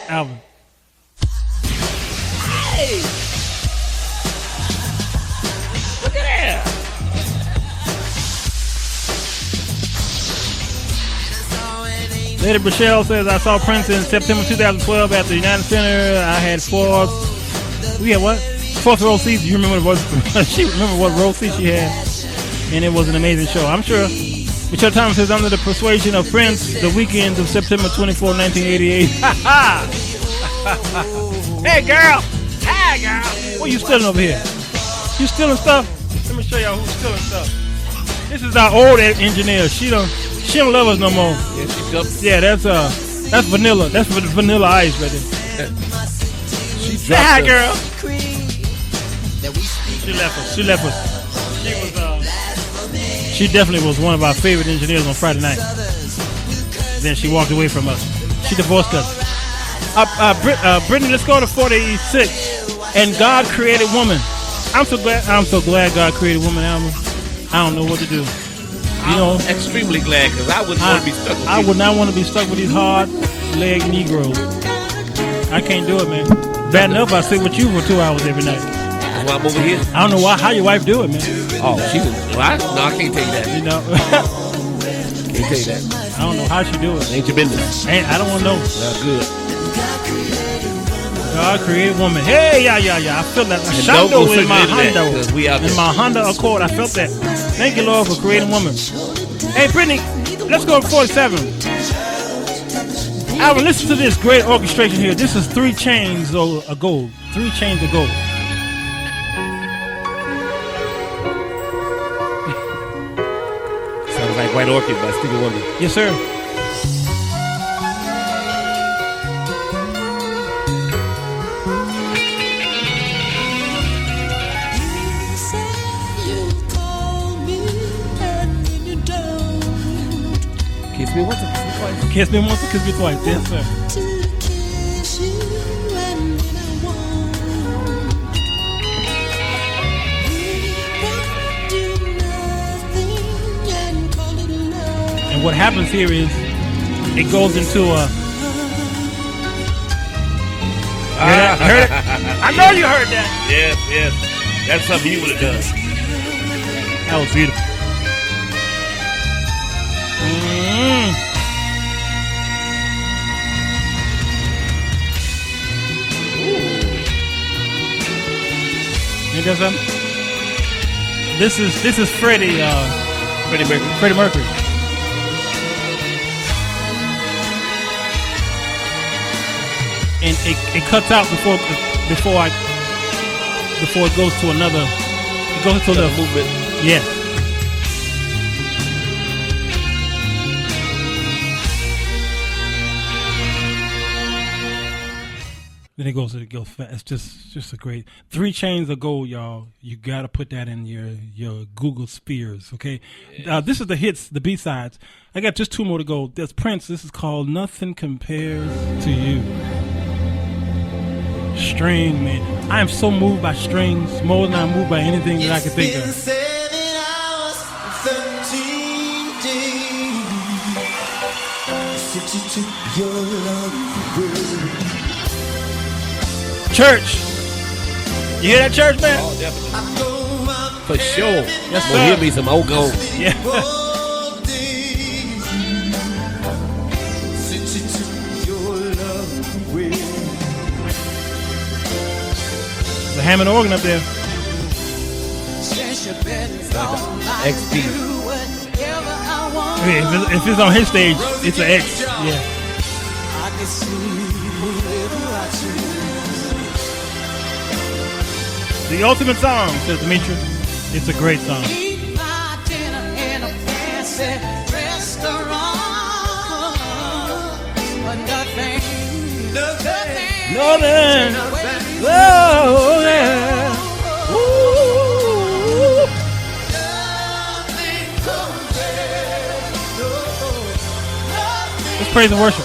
Album. Hey! Look at that! Lady Michelle says, I saw Prince in September 2012 at the United Center. I had fourth row seats. You remember she remember what row seat she had? And it was an amazing show. I'm sure. Michelle Thomas says, under the persuasion of Prince, the weekend of September 24, 1988. Hey, girl. Hey, girl. What are you stealing over here? You stealing stuff? Let me show y'all who's stealing stuff. This is our old engineer. She don't love us no more. Yeah, she dumps. Yeah, that's vanilla. That's vanilla ice right there. She hi, girl. She left us. She definitely was one of our favorite engineers on Friday night. Then she walked away from us. She divorced us. Brittany, let's go to 46. And God Created Woman. I'm so glad God Created Woman album. I don't know what to do. I'm extremely glad because I wouldn't want to be stuck with I would not want to be stuck with these hard leg Negroes. I can't do it, man. Bad enough I sit with you for 2 hours every night. That's why I'm over here. I don't know how your wife do it, man. Oh, she was. No, I can't tell you that. You know. Can't tell you that. I don't know how she do it. Ain't your business. I don't want to know. Not good. God Created Woman. Hey, yeah. I feel that. Shando in my Honda. In my Honda Accord, I felt that. Thank you, Lord, for creating woman. Hey, Brittany, let's go to 47. Alvin, listen to this great orchestration here. This is 3 Chains of Gold. 3 Chains of Gold. Sounds like White Orchid by Stevie Wonder. Yes, sir. Kiss me once or kiss me twice. Kiss me once or kiss me twice. Yes, sir. what happens here is it goes into a. Heard it? I know you heard that. Yes. That's something you would have done. That was beautiful. Ain't that something? This is Freddie Mercury. And it cuts out before it goes to another. It goes to the movement. Yeah. Then it goes fast. It's just a great 3 Chains of Gold, y'all. You gotta put that in your Google spheres, okay? This is the hits, the B-sides. I got just 2 more to go. There's Prince. This is called Nothing Compares to You. String, man. I am so moved by strings, more than I'm moved by anything that I can think of. 7 hours, 13 days. Your love will. Church. You hear that, church, man? Oh, definitely. For sure. Yes, sir. Hear me some Ogo. Yeah. The Hammond organ up there. XP. If it's on his stage, it's an X. Yeah. The ultimate song, says Dimitri. It's a great song. Nothing. Oh, yeah. Ooh. Let's praise and worship.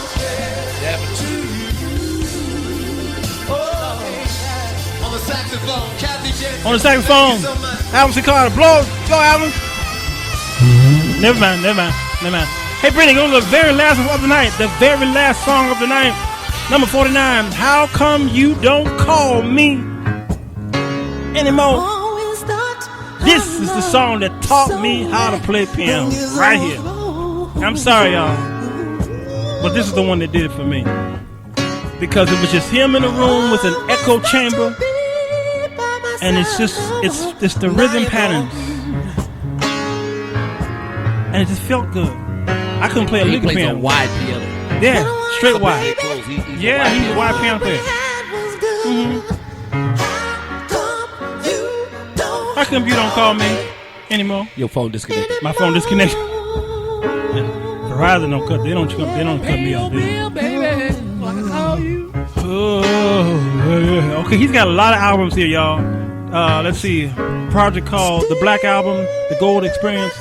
On the saxophone, Alvin C. Carter. Blow, Alvin. Never mind. Hey, Brittany, go to the very last one of the night. The very last song of the night. Number 49. How come you don't call me anymore? This is the song that taught me how to play piano. Right here. I'm sorry, y'all, but this is the one that did it for me. Because it was just him in the room with an echo chamber. And it's the rhythm patterns, and it just felt good. I couldn't play a lick piano. He plays a wide piano. Yeah, straight wide. Yeah, he's a wide piano player. How come you don't call me anymore? Your phone disconnected. My phone disconnected. Verizon don't cut. They don't cut me off. Oh, okay. He's got a lot of albums here, y'all. Let's see. Project called The Black Album, The Gold Experience,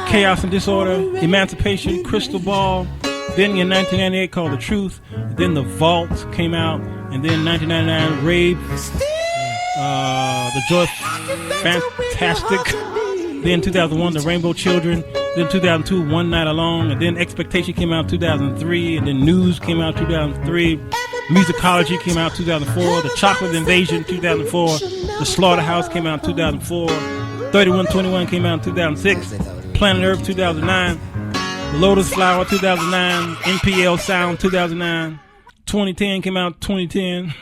Chaos and Disorder, Emancipation, Crystal Ball. Then in 1998 called The Truth. Then The Vault came out. And then 1999 Rave, The Joy Fantastic. Then 2001 The Rainbow Children. Then 2002 One Night Alone. And then Expectation came out 2003. And then News came out 2003. Musicology came out 2004. The Chocolate Invasion 2004. The Slaughterhouse came out 2004. 3121 came out 2006. Planet Earth 2009. Lotus Flower 2009. NPL Sound 2009. 2010 came out 2010.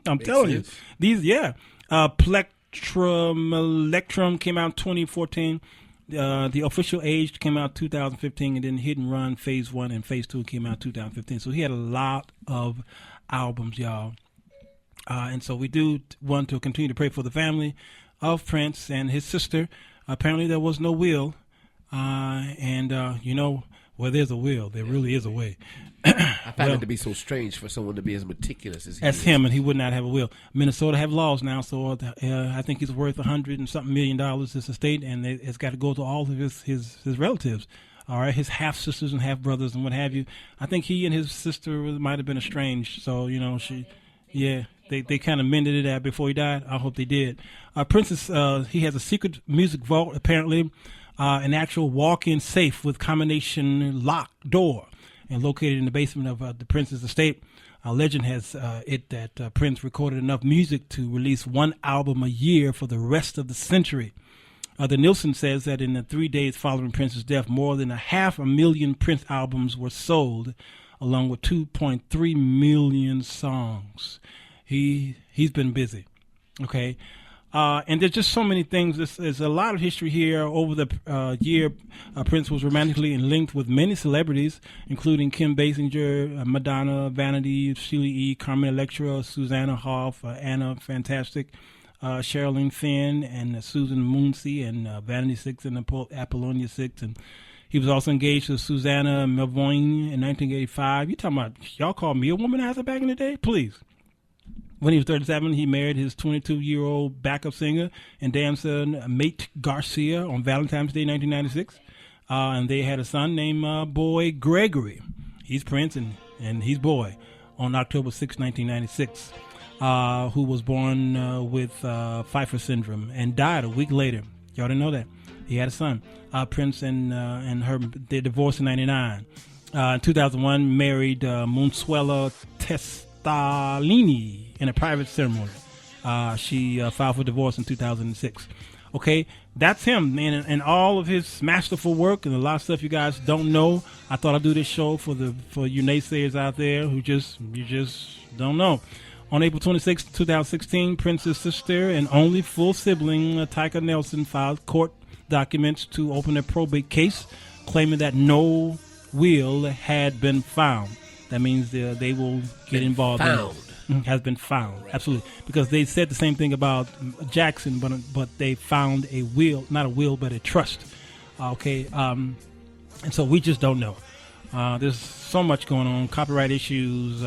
I'm telling you. These, yeah. Electrum came out 2014. The Official Age came out 2015, and then Hit and Run Phase 1 and Phase 2 came out 2015. So he had a lot of albums, y'all. And so we do want to continue to pray for the family of Prince and his sister. Apparently there was no will. You know, where there's a will, there really is a way. I find it to be so strange for someone to be as meticulous as he is. him, and he would not have a will. Minnesota have laws now, so I think he's worth $100 and something million. This estate, and it's got to go to all of his relatives. All right, his half sisters and half brothers and what have you. I think he and his sister might have been estranged. So they kind of mended it before he died. I hope they did. Prince he has a secret music vault apparently. an actual walk-in safe with combination lock door, and located in the basement of the Prince's estate. Legend has it that Prince recorded enough music to release one album a year for the rest of the century. The Nielsen says that in the 3 days following Prince's death, more than 500,000 Prince albums were sold, along with 2.3 million songs. He's been busy, okay? And there's just so many things. There's a lot of history here. Over the year, Prince was romantically linked with many celebrities, including Kim Basinger, Madonna, Vanity, Sheila E., Carmen Electra, Susanna Hoff, Anna Fantastic, Sherilyn Fenn, and Susan Moonsey, and Vanity Six and Apollonia Six. And he was also engaged to Susanna Melvoin in 1985. You talking about, y'all called me a womanizer back in the day? Please. When he was 37, he married his 22-year-old backup singer and dancer, Mate Garcia, on Valentine's Day, 1996. And they had a son named Boy Gregory. He's Prince and he's Boy, on October 6, 1996, who was born with Pfeiffer syndrome and died a week later. Y'all didn't know that. He had a son. Prince and her, they divorced in 1999. In 2001, married Monsuela Testolini in a private ceremony. She filed for divorce in 2006. Okay, that's him, and all of his masterful work and a lot of stuff you guys don't know. I thought I'd do this show for you naysayers out there who you just don't know. On April 26, 2016, Prince's sister and only full sibling, Tyka Nelson, filed court documents to open a probate case, claiming that no will had been found. That means they will get involved. Has been found, right. Absolutely, because they said the same thing about Jackson, but they found a will, not a will, but a trust. Okay, and so we just don't know. There's so much going on, copyright issues.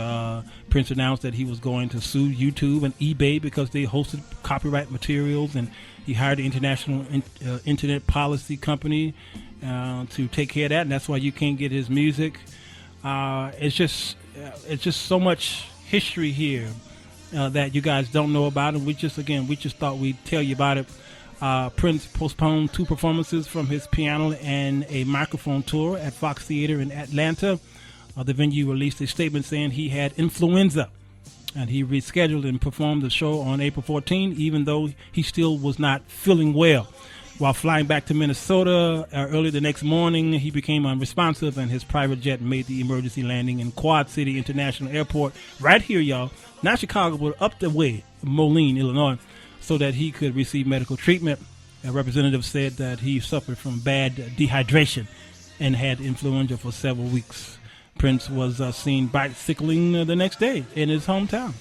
Prince announced that he was going to sue YouTube and eBay because they hosted copyright materials, and he hired the International Internet Policy Company to take care of that, and that's why you can't get his music. It's just so much history here that you guys don't know about, and we just thought we'd tell you about it. Prince postponed 2 performances from his piano and a microphone tour at Fox Theater in Atlanta. The venue released a statement saying he had influenza, and he rescheduled and performed the show on April 14, even though he still was not feeling well. While flying back to Minnesota early the next morning, he became unresponsive, and his private jet made the emergency landing in Quad City International Airport, right here, y'all, not Chicago, but up the way, Moline, Illinois, so that he could receive medical treatment. A representative said that he suffered from bad dehydration and had influenza for several weeks. Prince was seen bicycling the next day in his hometown.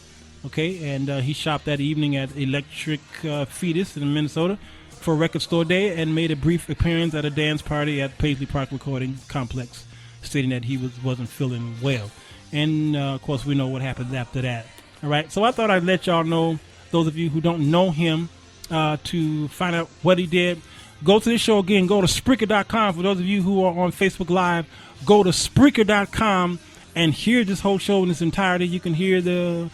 Okay, and he shopped that evening at Electric Fetus in Minnesota for Record Store Day, and made a brief appearance at a dance party at Paisley Park Recording Complex, stating that he wasn't feeling well. And, of course, we know what happened after that. All right, so I thought I'd let y'all know, those of you who don't know him, to find out what he did. Go to this show again. Go to Spreaker.com. For those of you who are on Facebook Live, go to Spreaker.com and hear this whole show in its entirety. You can hear the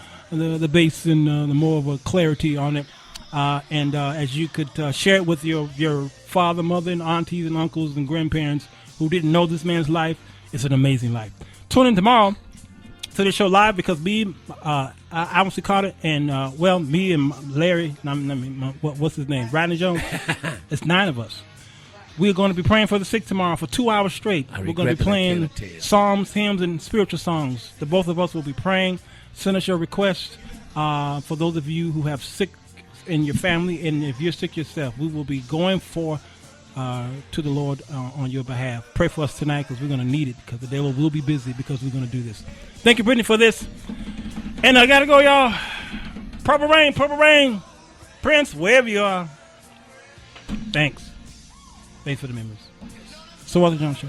bass and the more of a clarity on it. And as you could share it with your father, mother, and aunties and uncles and grandparents who didn't know this man's life. It's an amazing life. Tune in tomorrow to the show live, because me, Alvin Carter, and me and Larry, what's his name, Rodney Jones. It's 9 of us. We're going to be praying for the sick tomorrow for 2 hours straight. We're going to be playing psalms, hymns, and spiritual songs. The both of us will be praying. Send us your requests. For those of you who have sick in your family, and if you're sick yourself, we will be going to the Lord on your behalf. Pray for us tonight, because we're going to need it, because the devil will be busy, because we're going to do this. Thank you, Brittany, for this. And I got to go, y'all. Purple Rain. Prince, wherever you are. Thanks for the memories. So Walter Jones Show.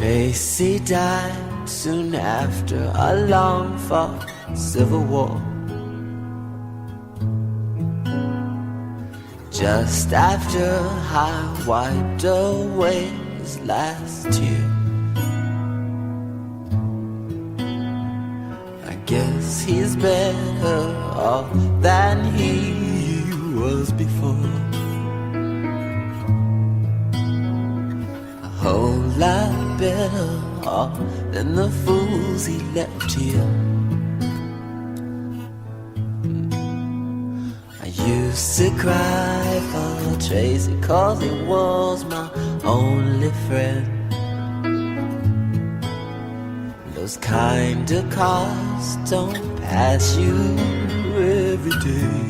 Tracy died soon after a long-fought civil war. Just after I wiped away his last tear. I guess he's better off than he was before. A whole lot better off than the fools he left here. I used to cry for Tracy 'cause he was my only friend. Those kind of cars don't pass you every day.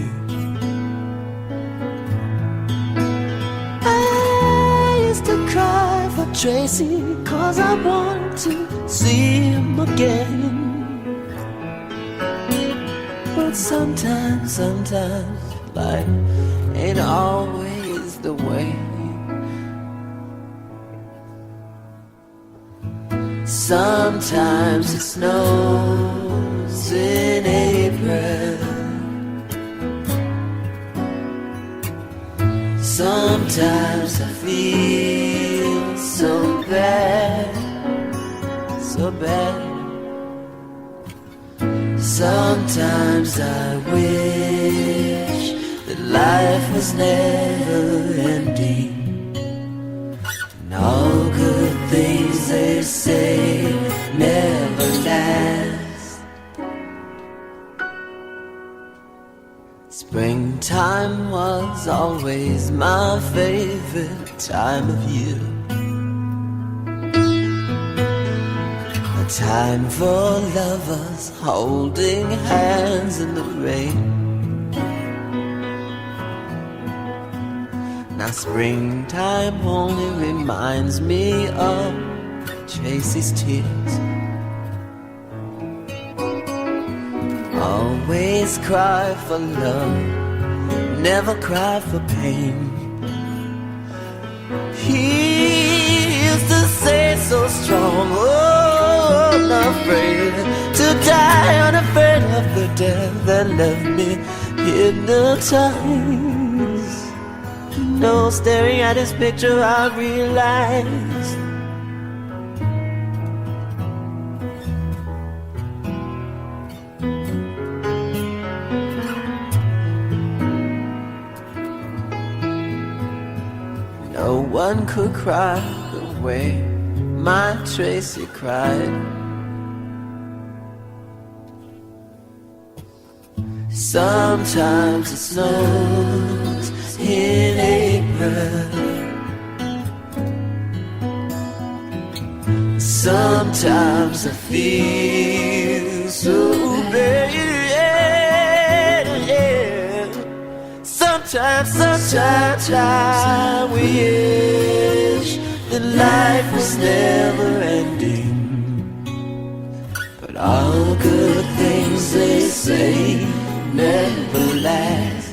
I used to cry for Tracy 'cause I want to see him again. But sometimes life ain't always the way. Sometimes it snows in April. Sometimes I feel so bad, so bad. Sometimes I wish that life was never ending. And all good things they say never last. Springtime was always my favorite time of year. A time for lovers holding hands in the rain. Now springtime only reminds me of Tracy's tears. Always cry for love, never cry for pain. He used to say so strong, oh, I'm not afraid to die, unafraid of the death that left me hypnotized. No, staring at his picture I realized no one could cry the way my Tracy cried. Sometimes it snows in April. Sometimes I feel so bad. Sometimes I wish that life was never ending. But all good things they say never last.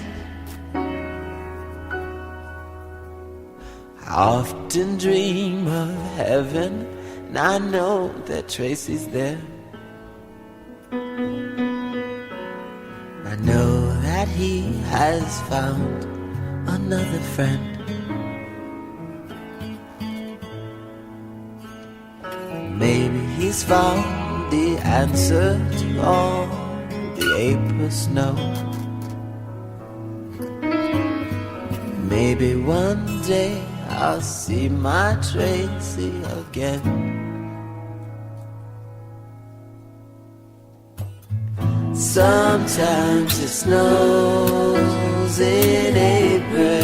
I often dream of heaven, and I know that Tracy's there. I know that he has found another friend. Maybe he's found the answer to all the April snow. Maybe one day I'll see my Tracy again. Sometimes it snows in April.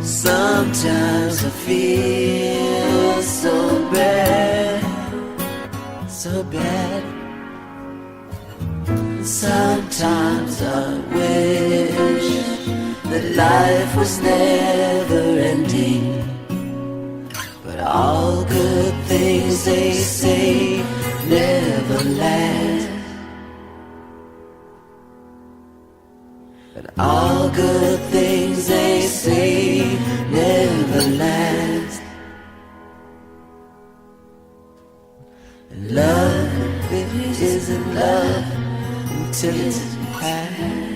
Sometimes I feel so bad, so bad. Sometimes I wish that life was never ending. But all good things they say never last. But all good things they say never last. And love isn't love until it's past.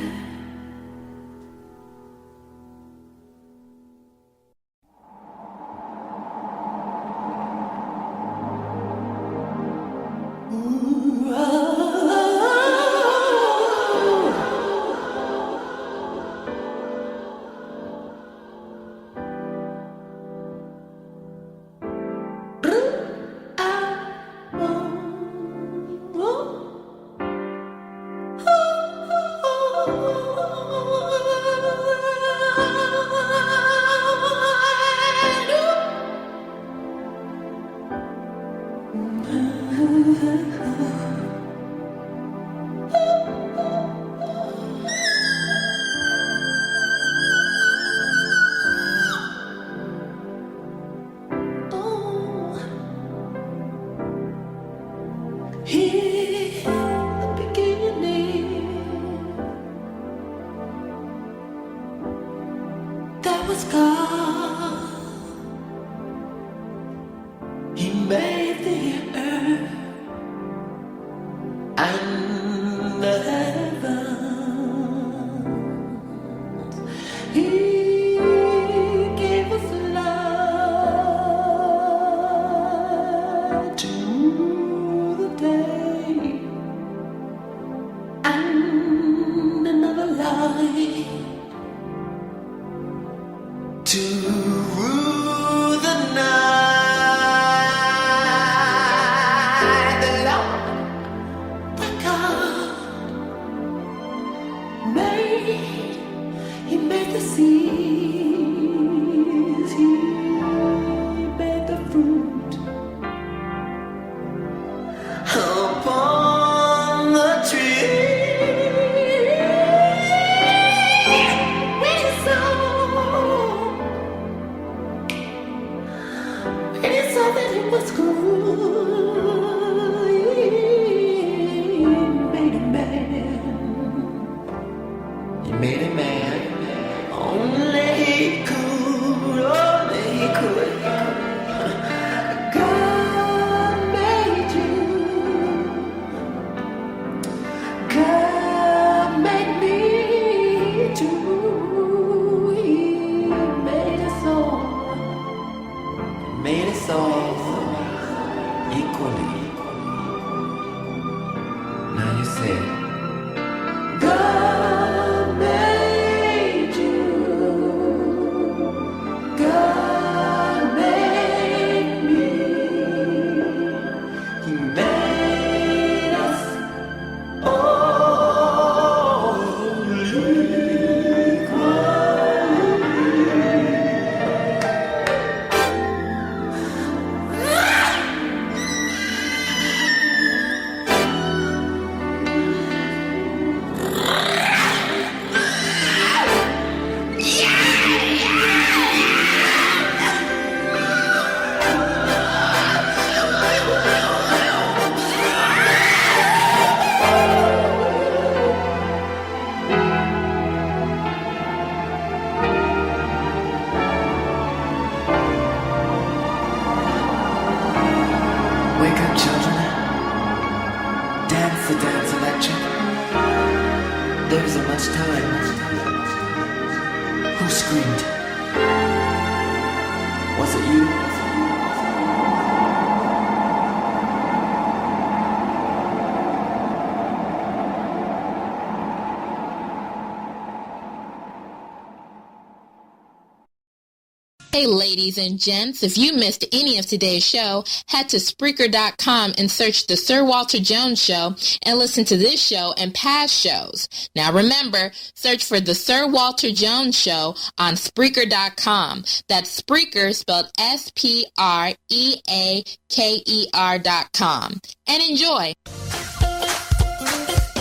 Hey, ladies and gents, if you missed any of today's show, head to Spreaker.com and search The Sir Walter Jones Show and listen to this show and past shows. Now remember, search for The Sir Walter Jones Show on Spreaker.com. That's Spreaker, spelled Spreaker.com. And enjoy.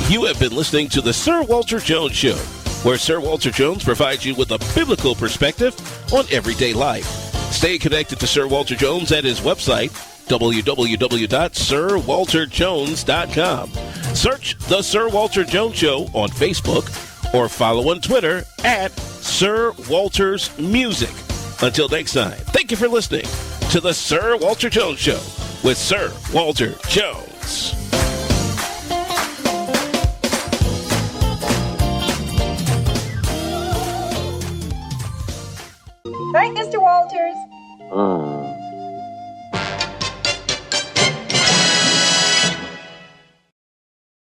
You have been listening to The Sir Walter Jones Show, where Sir Walter Jones provides you with a biblical perspective on everyday life. Stay connected to Sir Walter Jones at his website, www.sirwalterjones.com. Search The Sir Walter Jones Show on Facebook or follow on Twitter at Sir Walter's Music. Until next time, thank you for listening to The Sir Walter Jones Show. with Sir Walter Jones. Right, Mr. Walters?